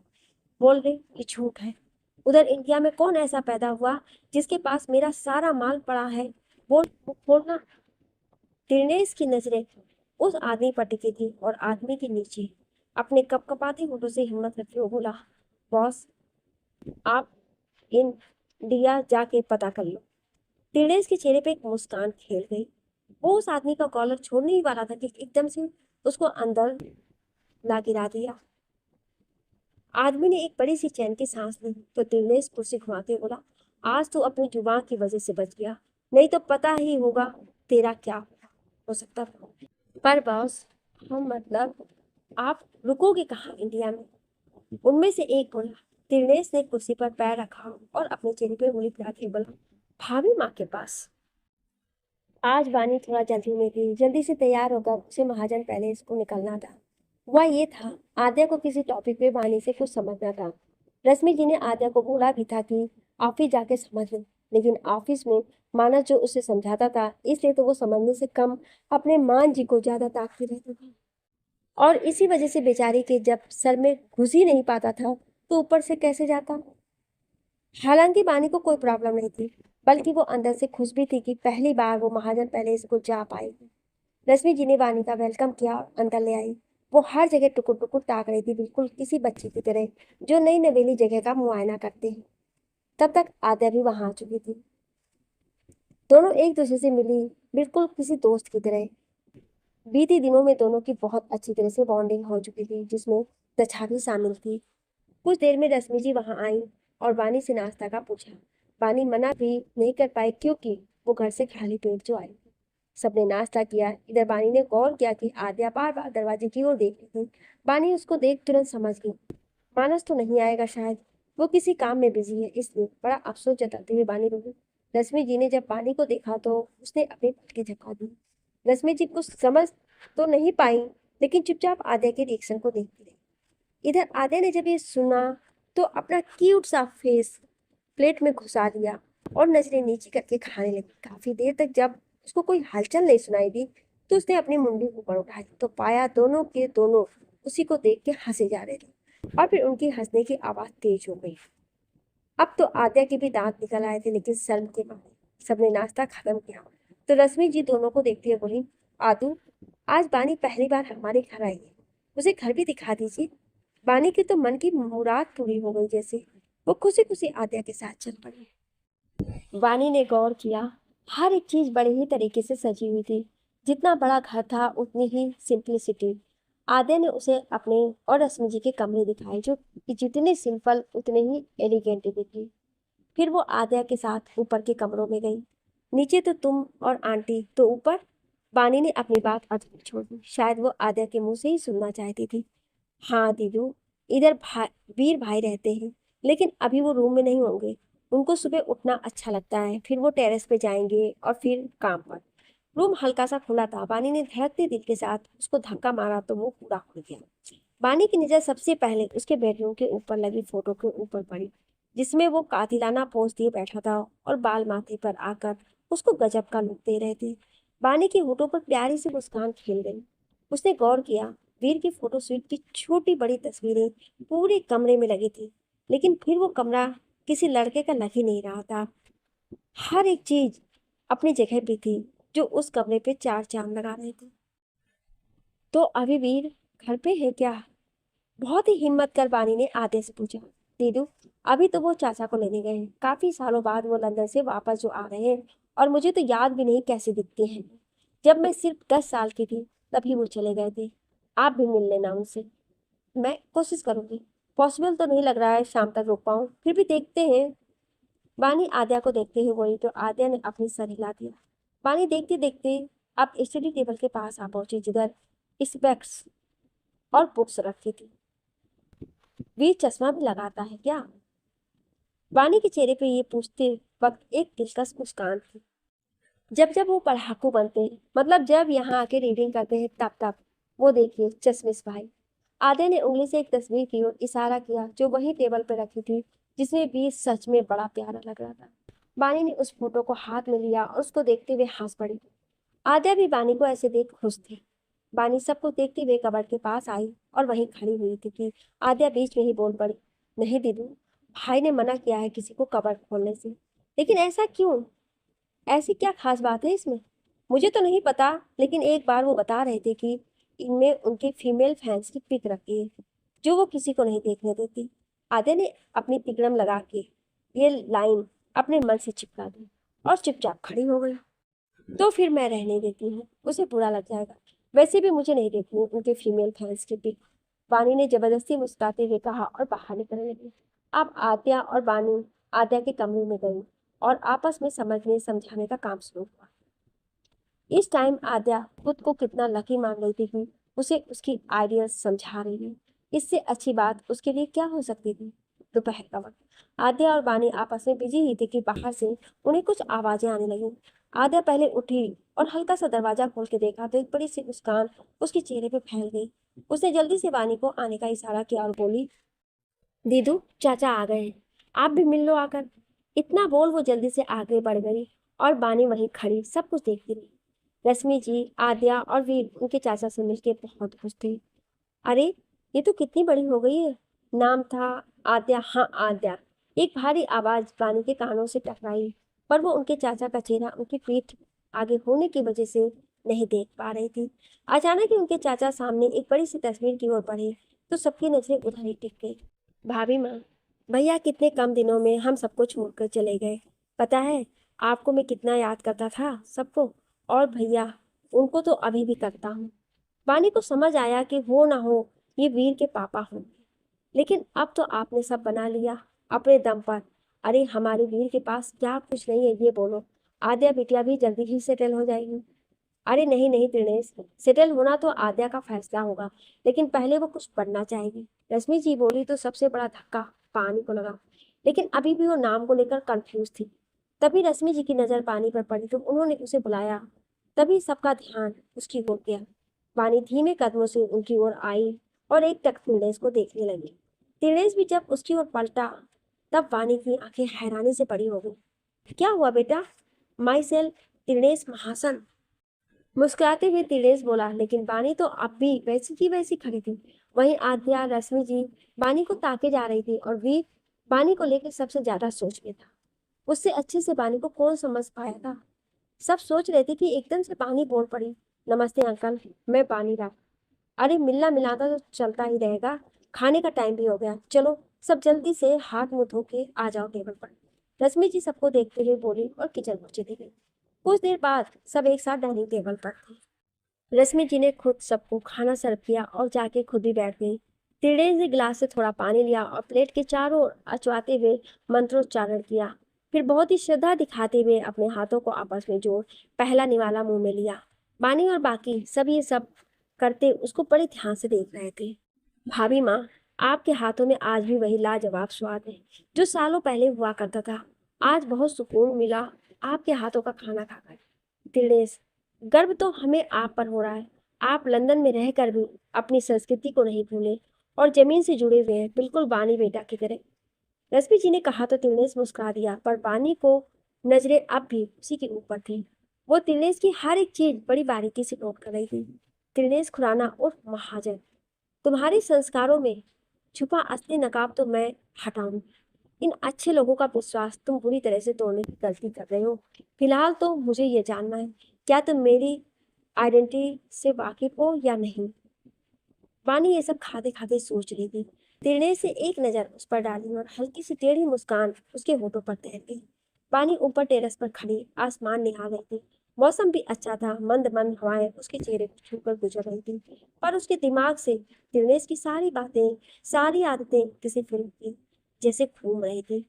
बोल रहे ये झूठ है। उधर इंडिया में कौन ऐसा पैदा हुआ जिसके पास मेरा सारा माल पड़ा है? बोल, बोलना। दिनेश की नजरें उस आदमी पर टिकी थी और आदमी के नीचे अपने कपकपाते होठों से हिम्मत रखे वो बोला, बॉस, आप इंडिया जाके पता कर लो। दिनेश के चेहरे पे एक मुस्कान खेल गई। वो उस आदमी का कॉलर छोड़ने ही वाला था कि एकदम से उसको अंदर ला गिरा दिया। आदमी ने एक बड़ी सी चैन की सांस ली तो दिनेश कुर्सी घुमाते बोला, आज तो अपनी जुबान की वजह से बच गया, नहीं तो पता ही होगा तेरा क्या हो सकता था। पर बॉस, हम मतलब आप रुकोगे कहाँ इंडिया में? उनमें से एक बोला। दिनेश ने कुर्सी पर पैर रखा और अपने चेहरे पे उंगली फिरा के बोला, भाभी माँ के पास। आज वानी थोड़ा जल्दी में थी। जल्दी से तैयार होकर उसे महाजन पैलेस को निकलना था। वह ये था, आद्या को किसी टॉपिक पे वानी से कुछ समझना था। रश्मि जी ने आद्या को बोला भी था कि ऑफिस जाके समझ ले, लेकिन ऑफिस में मानस जो उसे समझाता था, इसलिए तो वो समझने से कम अपने मान जी को ज्यादा ताकती रहती थी। और इसी वजह से बेचारी के जब सर में घुस ही नहीं पाता था तो ऊपर से कैसे जाता। हालांकि वानी को कोई प्रॉब्लम नहीं थी, बल्कि वो अंदर से खुश भी थी कि पहली बार वो महाजन पैलेस को जा पाएगी। रश्मि जी ने वानी का वेलकम किया और अंदर ले आई। वो हर जगह टुकुर टुकुर ताक रही थी, बिल्कुल किसी बच्ची की तरह जो नई नवेली जगह का मुआयना करते हैं। तब तक आद्या भी वहां आ चुकी थी। दोनों एक दूसरे से मिली, बिल्कुल किसी दोस्त की तरह। बीते दिनों में दोनों की बहुत अच्छी तरह से बॉन्डिंग हो चुकी थी, जिसमें दक्षा भी शामिल थी। कुछ देर में रश्मि जी वहां आई और वानी से नाश्ता का पूछा। वानी मना भी नहीं कर पाई क्योंकि वो घर से खाली पेट जो आई। सबने नाश्ता किया। इधर वानी ने गौर किया कि आद्या बार बार दरवाजे की ओर देख रही थी। वानी उसको देख तुरंत समझ गई, मानस तो नहीं आएगा शायद, वो किसी काम में बिजी है, इसलिए बड़ा अफसोस जताते हुए वानी बोली। रश्मि जी ने जब वानी को देखा तो उसने अपनी पटकी झपका दी। रश्मि जी कुछ समझ तो नहीं पाई, लेकिन चुपचाप आद्या के रिएक्शन को देखती रही। इधर आद्या ने जब ये सुना तो अपना क्यूट सा फेस प्लेट में घुसा दिया और नजरें नीचे करके खाने लगी। काफी देर तक जब उसको कोई हलचल नहीं सुनाई दी तो उसने अपनी मुंडी ऊपर उठाई तो पाया दोनों के दोनों उसी को देख के हंसे जा रहे थे, और फिर उनकी हंसने की आवाज तेज हो गई। अब तो आद्या के भी दांत निकल आए थे, लेकिन शर्म के मारे सबने नाश्ता खत्म किया तो रश्मि जी दोनों को देखते हुए बोली, आदू, आज बानी पहली बार हमारे घर आई है, उसे घर भी दिखा दीजिए। बानी की तो मन की मुराद पूरी हो गई जैसे। वो खुशी खुशी आद्या के साथ चल पड़ी। वानी ने गौर किया, हर एक चीज बड़े ही तरीके से सजी हुई थी। जितना बड़ा घर था उतनी ही सिंपलिसिटी। आद्या ने उसे अपने और रश्मि जी के कमरे दिखाए, जो जितने सिंपल उतने ही एलिगेंट भी थे। फिर वो आद्या के साथ ऊपर के कमरों में गई। नीचे तो तुम और आंटी, तो ऊपर? वानी ने अपनी बात अधूरी छोड़ दी। शायद वो आद्या के मुंह से ही सुनना चाहती थी। हाँ दीदू, इधर वीर भाई रहते हैं, लेकिन अभी वो रूम में नहीं होंगे। उनको सुबह उठना अच्छा लगता है, फिर वो टेरेस पे जाएंगे और फिर काम पर। रूम हल्का सा खुला था। बानी ने धड़कते दिल के साथ उसको धक्का मारा तो वो पूरा खुल गया। बानी की नजर सबसे पहले उसके बेडरूम के ऊपर लगी फोटो के ऊपर पड़ी, जिसमें वो कातिलाना पोज दिए बैठा था और बाल माथे पर आकर उसको गजब का लुक दे रहे थे। बानी के होठों पर प्यारी सी मुस्कान खिल गई। उसने गौर किया, वीर की फोटो स्वीट की छोटी बड़ी तस्वीरें पूरे कमरे में लगी थी, लेकिन फिर वो कमरा किसी लड़के का लग ही नहीं रहा था। हर एक चीज अपनी जगह पे थी जो उस कमरे पे चार चांद लगा रहे थे। तो अभी वीर घर पे है क्या? बहुत ही हिम्मत कर बानी ने आधे से पूछा। दीदू, अभी तो वो चाचा को लेने गए हैं। काफी सालों बाद वो लंदन से वापस जो आ रहे हैं, और मुझे तो याद भी नहीं कैसे दिखते हैं। जब मैं सिर्फ 10 साल की थी तभी वो चले गए थे। आप भी मिल लेना उनसे। मैं कोशिश करूंगी। पॉसिबल तो नहीं लग रहा है शाम तक रुक पाऊं, फिर भी देखते हैं। बानी आद्या को देखते हुए बोली तो आद्या ने अपनी सर हिला दिया। बानी देखते देखते अब स्टडी टेबल के पास आ पहुंची, जिधर स्पेक्स और बुक्स रखी थी। वीर चश्मा भी लगाता है क्या? वानी के चेहरे पे ये पूछते वक्त एक दिलकश मुस्कान थी। जब जब वो पढ़ाकू बनते हैं, मतलब जब यहाँ आके रीडिंग करते हैं, तब तब। वो देखिए चश्मिश भाई। आधे ने उंगली से एक तस्वीर की ओर इशारा किया जो वही टेबल पर रखी थी, जिसमें वीर सच में बड़ा प्यारा लग रहा था। बानी ने उस फोटो को हाथ में लिया और उसको देखते हुए हंस पड़ी। आद्या भी बानी को ऐसे देख खुश थी। बानी सबको देखते हुए कबर्ड के पास आई और वहीं खड़ी हुई थी कि आद्या बीच में ही बोल पड़ी। नहीं दीदू, भाई ने मना किया है किसी को कबर्ड खोलने से। लेकिन ऐसा क्यों? ऐसी क्या खास बात है इसमें? मुझे तो नहीं पता, लेकिन एक बार वो बता रहे थे कि इनमें उनके फीमेल फैंस की पिक रखी है जो वो किसी को नहीं देखने देती। आद्या ने अपनी तिकड़म लगा के ये लाइन अपने मन से चिपका दी और चुपचाप खड़ी हो गई। तो फिर मैं रहने देती हूँ, उसे बुरा लग जाएगा। वैसे भी मुझे नहीं देखनी उनके फीमेल फैंस की पिक। बानी ने जबरदस्ती मुस्कुराते हुए कहा और बाहर निकलने लगी। अब आद्या और बानी आद्या के कमरे में गई और आपस में समझने समझाने का काम शुरू हुआ। इस टाइम आद्या खुद को कितना लकी मान रही थी कि उसे उसकी आइडियाज समझा रही है। इससे अच्छी बात उसके लिए क्या हो सकती थी? दोपहर का वक्त। आद्या और बानी आपस में बिजी ही थे कि बाहर से उन्हें कुछ आवाजें आने लगी। आद्या पहले उठी और हल्का सा दरवाजा खोल के देखा तो एक बड़ी सी मुस्कान उसके चेहरे पे फैल गई। उसने जल्दी से बानी को आने का इशारा किया और बोली, दीदू चाचा आ गए हैं, आप भी मिल लो आकर। इतना बोल वो जल्दी से आगे बढ़ गई और बानी वहीं खड़ी सब कुछ देखती रही। रश्मि जी, आद्या और वीर उनके चाचा से मिलके बहुत खुश थे। अरे, ये तो कितनी बड़ी हो गई है। नाम था आद्या। हाँ, आद्या। एक भारी आवाज बानी के कानों से टकराई, पर वो उनके चाचा का चेहरा उनकी पीठ आगे होने की वजह से नहीं देख पा रही थी। अचानक ही उनके चाचा सामने एक बड़ी सी तस्वीर की ओर बढ़े तो सबकी नजरें उधर ही टिक गई। भाभी माँ, भैया कितने कम दिनों में हम सबको छोड़कर चले गए। पता है आपको मैं कितना याद करता था सबको, और भैया उनको तो अभी भी करता हूँ। वानी को समझ आया कि वो ना हो ये वीर के पापा होंगे, लेकिन अब तो आपने सब बना लिया अपने दम पर। अरे हमारे वीर के पास क्या कुछ नहीं है ये बोलो। आद्या बिटिया भी जल्दी ही सेटल हो जाएगी। अरे नहीं नहीं दिनेश, सेटल होना तो आद्या का फैसला होगा, लेकिन पहले वो कुछ पढ़ना चाहेगी। रश्मि जी बोली तो सबसे बड़ा धक्का पानी को लगा, लेकिन अभी भी वो नाम को लेकर कंफ्यूज थी। तभी रश्मि जी की नजर पानी पर पड़ी तो उन्होंने उसे बुलाया। तभी सबका ध्यान उसकी ओर गया। पानी धीमे कदमों से उनकी ओर आई और एक टक तिरनेस को देखने लगी। तिरनेस भी जब उसकी ओर पलटा तब वानी की आंखें हैरानी से बड़ी हो गई। क्या हुआ बेटा? माई सेल्फ तिरनेस महासन, मुस्कुराते हुए तिलेश बोला। लेकिन बानी तो अब भी वैसी की वैसी खड़ी थी। वहीं आद्या रश्मि जी बानी को ताके जा रही थी और वी बानी को लेकर सबसे ज्यादा सोच में था। उससे अच्छे से बानी को कौन समझ पाया था? सब सोच रहे थे कि एकदम से बानी बोल पड़ी, नमस्ते अंकल, मैं बानी राव। अरे मिलना मिलाना तो चलता ही रहेगा, खाने का टाइम भी हो गया, चलो सब जल्दी से हाथ मुंह धो के आ जाओ टेबल पर। रश्मि जी सबको देखते हुए बोली और किचन में चली गई। कुछ देर बाद सब एक साथ डाइनिंग टेबल पर थे। रश्मि जी ने खुद सबको खाना सर्व किया और जाके खुद भी बैठ गई। तिड़े ने गिलास से थोड़ा पानी लिया और प्लेट के चारों ओर अचवाते हुए मंत्रोच्चारण किया। फिर बहुत ही श्रद्धा दिखाते हुए अपने हाथों को आपस में जोड़ पहला निवाला मुंह में लिया। बानी और बाकी सब ये सब करते उसको बड़े ध्यान से देख रहे थे। भाभी माँ, आपके हाथों में आज भी वही लाजवाब स्वाद है जो सालों पहले हुआ करता था। आज बहुत सुकून मिला आपके हाथों का खाना खाकर। दिनेश, गर्व तो हमें आप पर हो रहा है। आप लंदन में रहकर भी अपनी संस्कृति को नहीं भूले और जमीन से जुड़े हुए हैं, बिल्कुल बानी बेटा की तरह। रश्मि जी ने कहा तो दिनेश मुस्कुरा दिया, पर बानी को नजरें अब भी उसी के ऊपर थी। वो दिनेश की हर एक चीज बड़ी बारीकी से नोट कर रही थी। दिनेश खुराना उर्फ महाजन, तुम्हारे संस्कारों में छुपा असली नकाब तो मैं हटाऊंगी। इन अच्छे लोगों का विश्वास तुम बुरी तरह से तोड़ने की गलती कर रहे हो। फिलहाल तो मुझे ये जानना है, क्या तुम मेरी आइडेंटिटी से वाकिफ हो या नहीं। वानी ये सब खाते खाते सोच रही थी। तिरने से एक नजर उस पर डाली और हल्की सी टेढ़ी मुस्कान उसके होठों पर तैर गई। वानी ऊपर टेरेस पर खड़ी आसमान निहार रही थी। मौसम भी अच्छा था, मंद मंद हवाएं उसके चेहरे को छूकर गुजर रही थी, पर उसके दिमाग से तिरनेस की सारी बातें, सारी आदतें किसी फिल्म की जैसे घूम रही थी।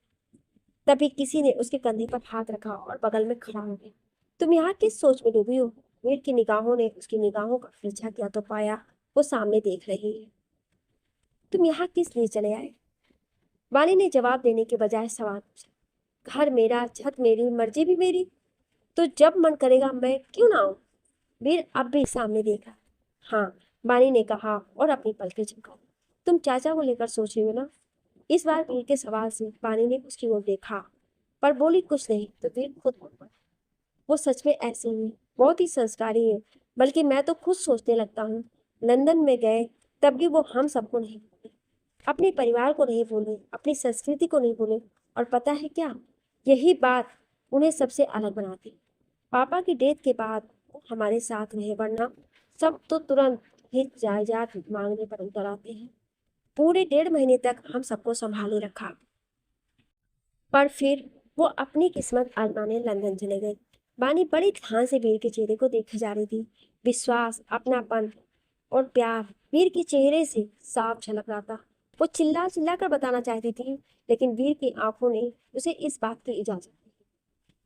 तभी किसी ने उसके कंधे पर हाथ रखा और बगल में खड़ा हो गया। तुम यहाँ किस सोच में डूबी हो। वीर की निगाहों ने उसकी निगाहों का पीछा किया तो पाया वो सामने देख रही है। तुम यहाँ किस लिए चले आए। वानी ने जवाब देने के बजाय सवाल पूछा। घर मेरा, छत मेरी, मर्जी भी मेरी, तो जब मन करेगा मैं क्यों ना आऊं। वीर अब भी सामने देखा। हाँ, वानी ने कहा और अपनी पलकें झपका दी। तुम चाचा को लेकर सोच रही हो ना। इस बार वीर के सवाल से वानी ने उसकी ओर देखा, पर बोली कुछ नहीं तो वीर खुद बोल पड़ा। वो सच में ऐसे ही है, बहुत ही संस्कारी है। बल्कि मैं तो खुद सोचने लगता हूँ, लंदन में गए तब भी वो हम सबको नहीं भूले, अपने परिवार को नहीं भूले, अपनी संस्कृति को नहीं भूले। और पता है क्या, यही बात उन्हें सबसे अलग बनाती। पापा की डेथ के बाद वो हमारे साथ रहे, वरना सब तो तुरंत ही जायदाद मांगने पर उतर आते हैं। पूरे 1.5 महीने तक हम सबको संभाले रखा, पर फिर वो अपनी किस्मत आजमाने लंदन चले गए। बानी बड़ी ध्यान से वीर के चेहरे को देखे जा रही थी। विश्वास, अपनापन और प्यार वीर के चेहरे से साफ झलक रहा था। वो चिल्ला चिल्ला कर बताना चाहती थी, लेकिन वीर की आंखों ने उसे इस बात की इजाजत दी।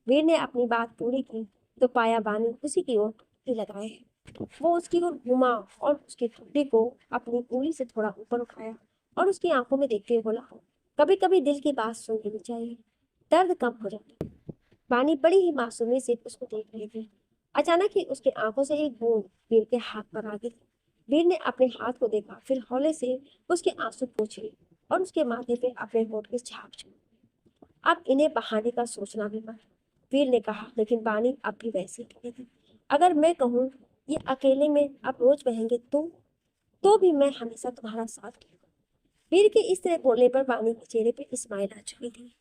वीर ने अपनी बात पूरी की तो पाया बानी उसी की ओर ही लगाए है। वो उसकी ओर घूमा और उसकी ठुड्डी को अपनी उंगली से थोड़ा ऊपर उठाया और उसकी आंखों में देखते हुए बोला, कभी कभी दिल की बात सुन लेनी चाहिए, दर्द कम हो जाता है। बानी बड़ी ही मासूमी से उसको देख रही थी। अचानक ही उसकी आंखों से एक बूंद वीर के हाथ पर आ गई। वीर ने अपने हाथ को देखा, फिर हौले से उसके आंसू पोंछ लिए और उसके माथे पे अपने होठ की छाप छोड़ी। अब इन्हें बहाने का सोचना भी मत, वीर ने कहा, लेकिन बानी अब भी वैसी ही खड़ी थी। अगर मैं कहूँ ये अकेले में अब रोज बहेंगे तो भी मैं हमेशा तुम्हारा साथ दूंगा। वीर के इस तरह बोलने पर बानी के चेहरे पे स्माइल आ चुकी थी।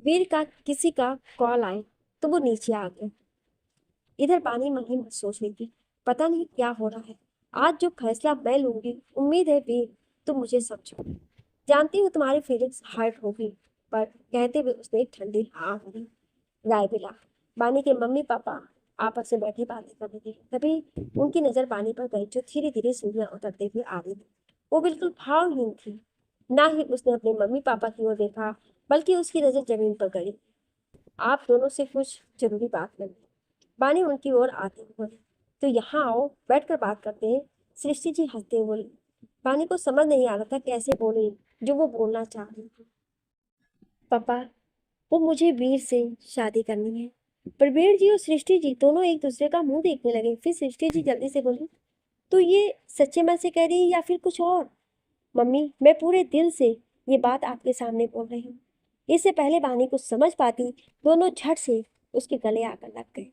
वीर का किसी का कॉल आए तो वो नीचे आ गए। इधर बानी मन ही मन सोच रही थी, पता नहीं क्या हो रहा है। आज जो फैसला मैं लूंगी, उम्मीद है वीर तुम मुझे समझो। जानती हूँ तुम्हारी फीलिंग्स हर्ट होगी, पर कहते हुए उसने एक ठंडी हाँ भरी राय मिला। बानी के मम्मी पापा आपस में बैठे बातें कर रहे थे, तभी उनकी नजर बानी पर गई जो धीरे धीरे सीढ़ियां उतरते हुए आ रही थी। वो बिल्कुल भावहीन थी। ना ही उसने अपने मम्मी पापा की ओर देखा, बल्कि उसकी नजर जमीन पर गई। आप दोनों से कुछ जरूरी बात करनी। बानी उनकी ओर आते हुए बोली, तो यहाँ आओ, बैठकर बात करते हैं। सृष्टि जी हंसते हुए बोली। बानी को समझ नहीं आ रहा था कैसे बोले जो वो बोलना चाह रही थी। पापा, वो मुझे वीर से शादी करनी है। पर वीर जी और सृष्टि जी दोनों एक दूसरे का मुंह देखने लगे। फिर सृष्टि जी जल्दी से बोली, तो ये सच्चे मन से कह रही है या फिर कुछ और। मम्मी, मैं पूरे दिल से ये बात आपके सामने बोल रही हूँ। इससे पहले बानी कुछ समझ पाती, दोनों झट से उसके गले आकर लग गए।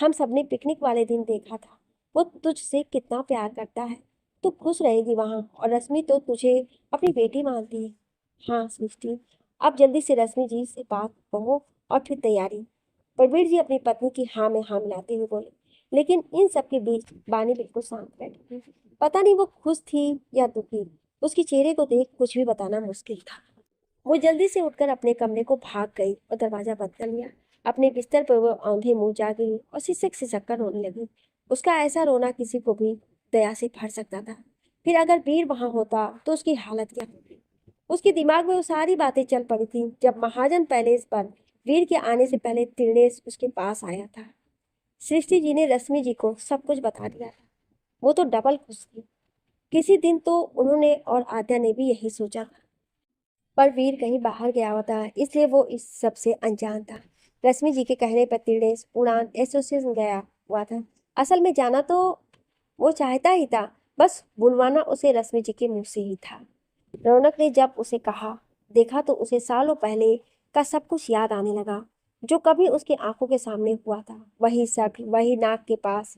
हम सबने पिकनिक वाले दिन देखा था, वो तुझसे कितना प्यार करता है। तू खुश रहेगी वहां, और रश्मि तो तुझे अपनी बेटी मानती है। हाँ सृष्टि, अब जल्दी से रश्मि जी से बात करो और फिर तैयारी। बलबीर जी अपनी पत्नी की हाँ में हाँ मिलाते हुए बोले। लेकिन इन सब के बीच बानी बिल्कुल शांत बैठी थी। पता नहीं वो खुश थी या दुखी, उसके चेहरे को देख कुछ भी बताना मुश्किल था। वो जल्दी से उठकर अपने कमरे को भाग गई और दरवाजा बंद कर लिया। अपने बिस्तर पर वो औंधे मुंह जा गई और सिसक सिसक कर रोने लगी। उसका ऐसा रोना किसी को भी दया से भर सकता था। फिर अगर वीर वहां होता तो उसकी हालत क्या होती। उसके दिमाग में वो सारी बातें चल पड़ी थी जब महाजन पैलेस पर वीर के आने से पहले तिरनेस उसके पास आया था। सृष्टि जी ने रश्मि जी को सब कुछ बता दिया था। वो तो डबल खुश थी। किसी दिन तो उन्होंने और आद्या ने भी यही सोचा था। पर वीर कहीं बाहर गया हुआ था, इसलिए वो इस सब से अनजान था। रश्मि जी के कहने पर त्रिनेश उड़ान एसोसिएशन गया हुआ था। असल में जाना तो वो चाहता ही था, बस बुलवाना उसे रश्मि जी के मुंह से ही था। रौनक ने जब उसे कहा देखा तो उसे सालों पहले का सब कुछ याद आने लगा, जो कभी उसकी आंखों के सामने हुआ था। वही शक्ल, वही नाक के पास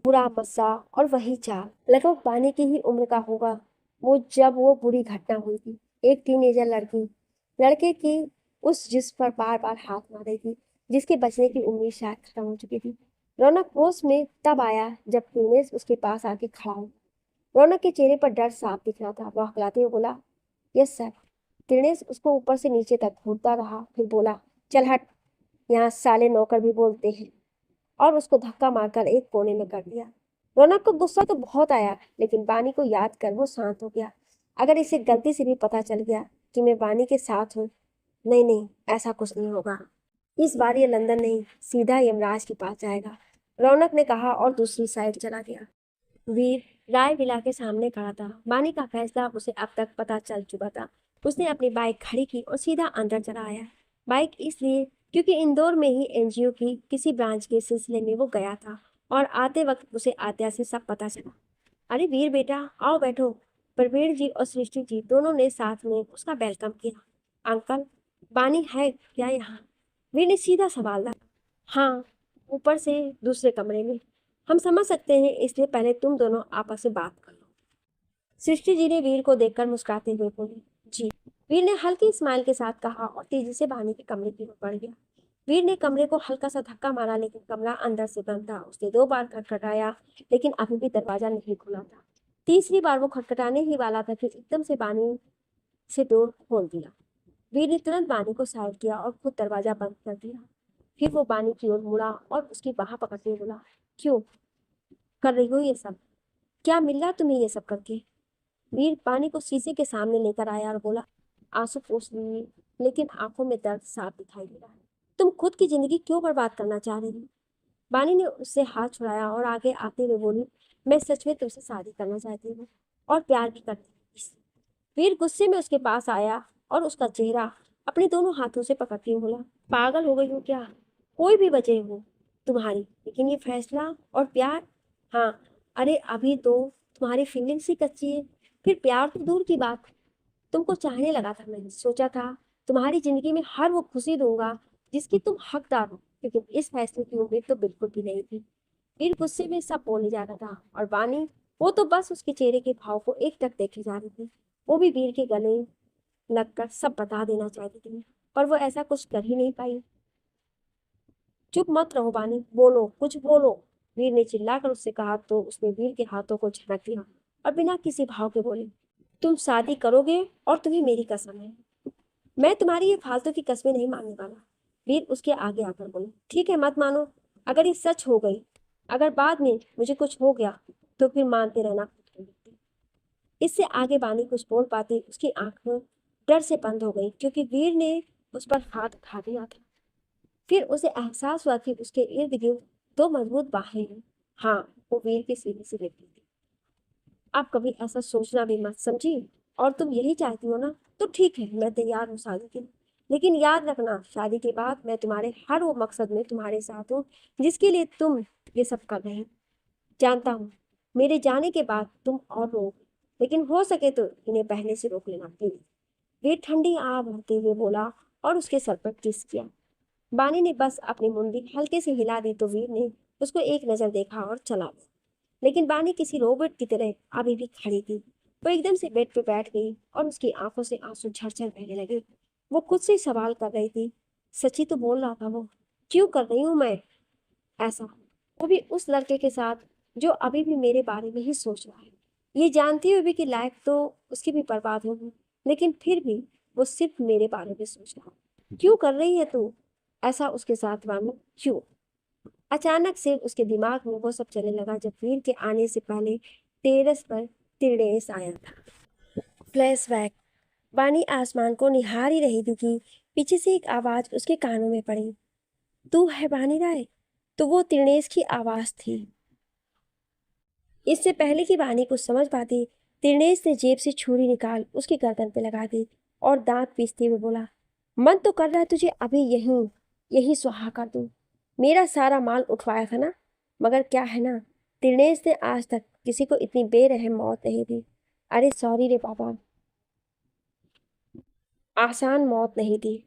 बुरा मस्सा और वही चाल। लगभग पानी की ही उम्र का होगा वो जब वो बुरी घटना हुई थी। एक टीनेजर लड़की लड़के की उस जिस्म पर बार बार हाथ मार रही थी, जिसके बचने की उम्मीद शायद खत्म हो चुकी थी। रौनक होश में तब आया जब टीनेज उसके पास आके खड़ा हो। रौनक के चेहरे पर डर साफ दिख रहा था। वह हकलाते हुए बोला, यस सर। टीनेज उसको ऊपर से नीचे तक घूरता रहा, फिर बोला, चल हट, यहाँ साले नौकर भी बोलते हैं, और उसको धक्का मारकर एक कोने में कर दिया। रौनक को गुस्सा तो बहुत आया, लेकिन बानी को याद कर वो शांत हो गया। अगर इसे गलती से भी पता चल गया कि मैं बानी के साथ हूँ, नहीं नहीं, ऐसा कुछ नहीं होगा। इस बार ये लंदन नहीं, सीधा यमराज के पास जाएगा, रौनक ने कहा और दूसरी साइड चला गया। वीर राय विला के सामने खड़ा था। बानी का फैसला उसे अब तक पता चल चुका था। उसने अपनी बाइक खड़ी की और सीधा अंदर चला आया। बाइक इसलिए क्योंकि इंदौर में ही एनजीओ की किसी ब्रांच के सिलसिले में वो गया था, और आते वक्त उसे आत्या से सब पता चला। अरे वीर बेटा, आओ बैठो। प्रवीण जी और सृष्टि जी दोनों ने साथ में उसका वेलकम किया। अंकल, बानी है क्या यहाँ? वीर ने सीधा सवाल डाला। हाँ, ऊपर से दूसरे कमरे में। हम समझ सकते हैं, इसलिए पहले तुम दोनों आपस में बात कर लो। सृष्टि जी ने वीर को देखकर मुस्कुराते हुए बोली, जी। वीर ने हल्की स्माइल के साथ कहा और तेजी से बानी के कमरे की ओर बढ़ गया। वीर ने कमरे को हल्का सा धक्का मारा, लेकिन कमरा अंदर से बंद था। उसने 2 बार खटखटाया, लेकिन अभी भी दरवाजा नहीं खुला था। तीसरी बार वो खटखटाने ही वाला था कि एकदम से बानी से डोर खोल दिया। वीर ने तुरंत बानी को साइड किया और खुद दरवाजा बंद कर दिया। फिर वो बानी की ओर मुड़ा और उसकी बाह पकड़ते हुए बोला, क्यों कर रही हो ये सब? क्या मिल रहा तुम्हें ये सब करके? वीर पानी को शीशे के सामने लेकर आया और बोला, आंसू पोंछ लिए, लेकिन आंखों में दर्द साफ दिखाई दे रहा है। तुम खुद की जिंदगी क्यों बर्बाद करना चाह रही हो? बानी ने उससे हाथ छुड़ाया और आगे आते हुए बोली, मैं सच में तुमसे शादी करना चाहती हूँ, और प्यार भी करती हूँ। वीर गुस्से में उसके पास आया और उसका चेहरा अपने दोनों हाथों से पकड़ते हुए बोला, पागल हो गई हो क्या? कोई भी वजह हो तुम्हारी, लेकिन ये फैसला और प्यार? हाँ, अरे अभी तो तुम्हारी फीलिंग्स ही कच्ची है, फिर प्यार तो दूर की बात। तुमको चाहने लगा था, मैंने सोचा था तुम्हारी जिंदगी में हर वो खुशी दूंगा जिसकी तुम हकदार हो, लेकिन इस फैसले की उम्मीद तो बिल्कुल भी नहीं थी। वीर गुस्से में सब बोले जा रहा था, और बानी, वो तो बस उसके चेहरे के भाव को एक टक देखे जा रही थी। वो भी वीर के गले लगकर सब बता देना चाहती थी, पर वो ऐसा कुछ कर ही नहीं पाई। चुप मत रहो बानी, बोलो, कुछ बोलो। वीर ने चिल्लाकर उससे कहा तो उसने वीर के हाथों को झटक दिया और बिना किसी भाव के बोली, तुम शादी करोगे और तुम्हें मेरी कसम है। मैं तुम्हारी ये फालतू की कस्में नहीं मानने वाला। वीर उसके आगे आकर बोले, ठीक है, मत मानो। अगर ये सच हो गई, अगर बाद में मुझे कुछ हो गया, तो फिर मानते रहना खुद को मिलती। इससे आगे बानी कुछ बोल पाती, उसकी आंखें डर से बंद हो गई, क्योंकि वीर ने उस पर हाथ उठा दिया था। फिर उसे एहसास हुआ कि उसके इर्द गिर्द 2 मजबूत बाहें हैं। हाँ, वो वीर के सीने से लिपटी थी। आप कभी ऐसा सोचना भी मत, समझी? और तुम यही चाहती हो ना, तो ठीक है, मैं तैयार हूँ शादी के लिए। लेकिन याद रखना, शादी के बाद मैं तुम्हारे हर वो मकसद में तुम्हारे साथ हूँ जिसके लिए तुम ये सब कर रहे हो। जानता हूँ मेरे जाने के बाद तुम और रोगे, लेकिन हो सके तो इन्हें बहने से रोक लेना प्लीज। वे ठंडी आह भरते हुए बोला और उसके सर पर किस किया। बानी ने बस अपनी मुंडी हल्के से हिला दी तो वीर ने उसको एक नजर देखा और चला गया। लेकिन बानी किसी रोबोट की तरह अभी भी खड़ी थी। वो एकदम से बेड पे बैठ गई और उसकी आंखों से आंसू झरझर बहने लगे। वो खुद से सवाल कर रही थी, सच्ची तो बोल रहा था वो, क्यों कर रही हूँ मैं ऐसा, वो भी उस लड़के के साथ जो अभी भी मेरे बारे में ही सोच रहा है, ये जानती हुई भी कि लाइफ तो उसकी भी बर्बाद होगी, लेकिन फिर भी वो सिर्फ मेरे बारे में सोच रहा है। क्यों कर रही है तू ऐसा उसके साथ वानू, क्यों? अचानक से उसके दिमाग में वो सब चलने लगा जब वीर के आने से पहले टेरेस पर तिरडेस आया था। फ्लैशबैक। बानी आसमान को निहार ही रही थी कि पीछे से एक आवाज उसके कानों में पड़ी, तू है बानी राय? तो वो तिरनेस की आवाज थी। इससे पहले कि बानी कुछ समझ पाती, तिरनेस ने जेब से छुरी निकाल उसकी गर्दन पे लगा दी और दांत पीसते हुए बोला, मन तो कर रहा है तुझे अभी यहीं यही सुहा कर दूं। मेरा सारा माल उठवाया था ना, मगर क्या है ना, त्रिनेश ने आज तक किसी को इतनी बेरहम मौत नहीं दी। अरे सॉरी रे पापा, आसान मौत नहीं दी।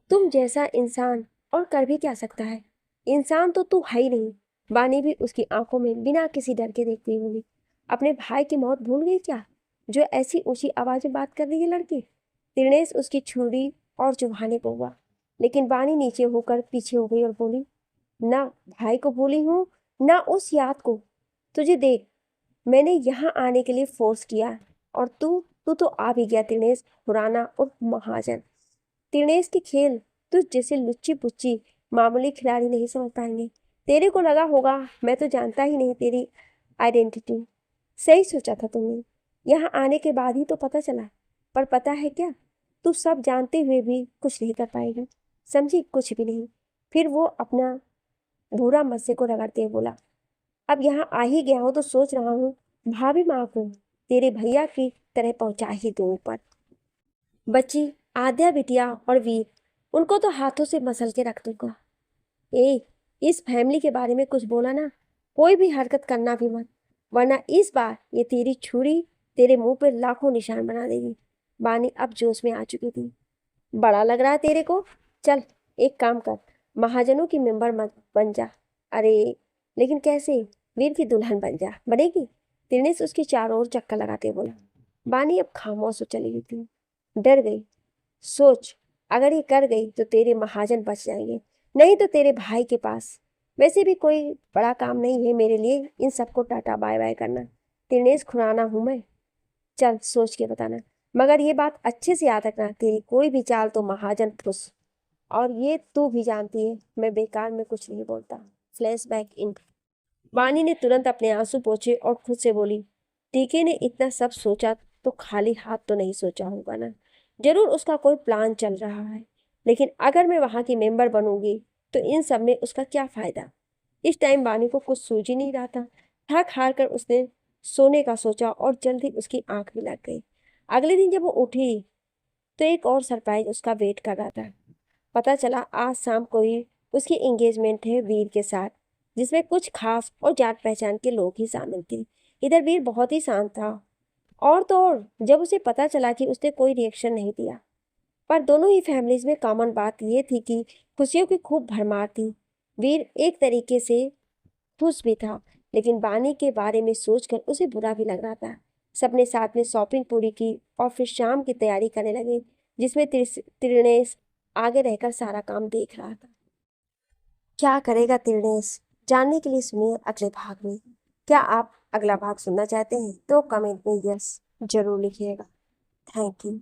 तुम जैसा इंसान और कर भी क्या सकता है, इंसान तो तू है ही नहीं। बानी भी उसकी आंखों में बिना किसी डर के देखती हुई, अपने भाई की मौत भूल गई क्या, जो ऐसी ऊंची आवाज में बात कर रही है लड़की। त्रिनेश उसकी छुरी और चुभाने को हुआ, लेकिन बानी नीचे होकर पीछे हो गई और बोली, ना भाई को भूली हूं, ना उस याद को। तुझे देख, मैंने यहाँ आने के लिए फोर्स किया, और तू तू तो आ भी गया त्रिनेश, खुराना और महाजन। त्रिनेश के खेल तुझ जैसे लुच्ची पुच्ची मामूली खिलाड़ी नहीं समझ पाएंगे। तेरे को लगा होगा मैं तो जानता ही नहीं तेरी आइडेंटिटी। सही सोचा था तुमने, यहाँ आने के बाद ही तो पता चला। पर पता है क्या, तू सब जानते हुए भी कुछ नहीं कर पाएगी, समझी, कुछ भी नहीं। फिर वो अपना भूरा मस्से को रगड़ते हुए बोला, अब यहाँ आ ही गया हो तो सोच रहा हूँ भाभी माँ को तेरे भैया की तरह पहुंचा ही दूँ ऊपर। बच्ची आद्या बिटिया और वीर, उनको तो हाथों से मसल के रख दूंगा। ए, इस फैमिली के बारे में कुछ बोला ना, कोई भी हरकत करना भी मत, वरना इस बार ये तेरी छुरी तेरे मुंह पे लाखों निशान बना देगी। बानी अब जोश में आ चुकी थी। बड़ा लग रहा है तेरे को, चल एक काम कर, महाजनों की मेंबर मत बन जा। अरे लेकिन कैसे, वीर की दुल्हन बन जा, बनेगी। दिनेश उसके चारों ओर चक्कर लगाते बोला। बानी अब खामोश हो चली गई थी, डर गई। सोच, अगर ये कर गई तो तेरे महाजन बच जाएंगे, नहीं तो तेरे भाई के पास। वैसे भी कोई बड़ा काम नहीं है मेरे लिए इन सबको टाटा बाय बाय करना। दिनेश खुराना हूं मैं, चल सोच के बताना। मगर ये बात अच्छे से याद रखना, तेरी कोई भी चाल तो महाजन फुस। और ये तू भी जानती है, मैं बेकार में कुछ नहीं बोलता। फ्लैशबैक इन। वानी ने तुरंत अपने आंसू पोंछे और खुद से बोली, टीके ने इतना सब सोचा तो खाली हाथ तो नहीं सोचा होगा ना। जरूर उसका कोई प्लान चल रहा है, लेकिन अगर मैं वहां की मेंबर बनूंगी तो इन सब में उसका क्या फायदा। इस टाइम वानी को कुछ सूझ ही नहीं रहा था। थक हार कर उसने सोने का सोचा और जल्द ही उसकी आंख भी लग गई। अगले दिन जब वो उठी तो एक और सरप्राइज उसका वेट कर रहा था। पता चला आज शाम को ही उसकी एंगेजमेंट है वीर के साथ, जिसमें कुछ खास और जान पहचान के लोग ही शामिल थे। इधर वीर बहुत ही शांत था, और तो और जब उसे पता चला कि उसने कोई रिएक्शन नहीं दिया। पर दोनों ही फैमिलीज में कॉमन बात यह थी कि खुशियों की खूब भरमार थी। वीर एक तरीके से खुश भी था, लेकिन बानी के बारे में सोचकर उसे बुरा भी लग रहा था। सबने साथ में शॉपिंग पूरी की और फिर शाम की तैयारी करने लगे, जिसमें त्रिनेश आगे रहकर सारा काम देख रहा था। क्या करेगा त्रिनेश, जानने के लिए सुनिए अगले भाग में। क्या आप अगला भाग सुनना चाहते हैं तो कमेंट में यस जरूर लिखिएगा। Thank you.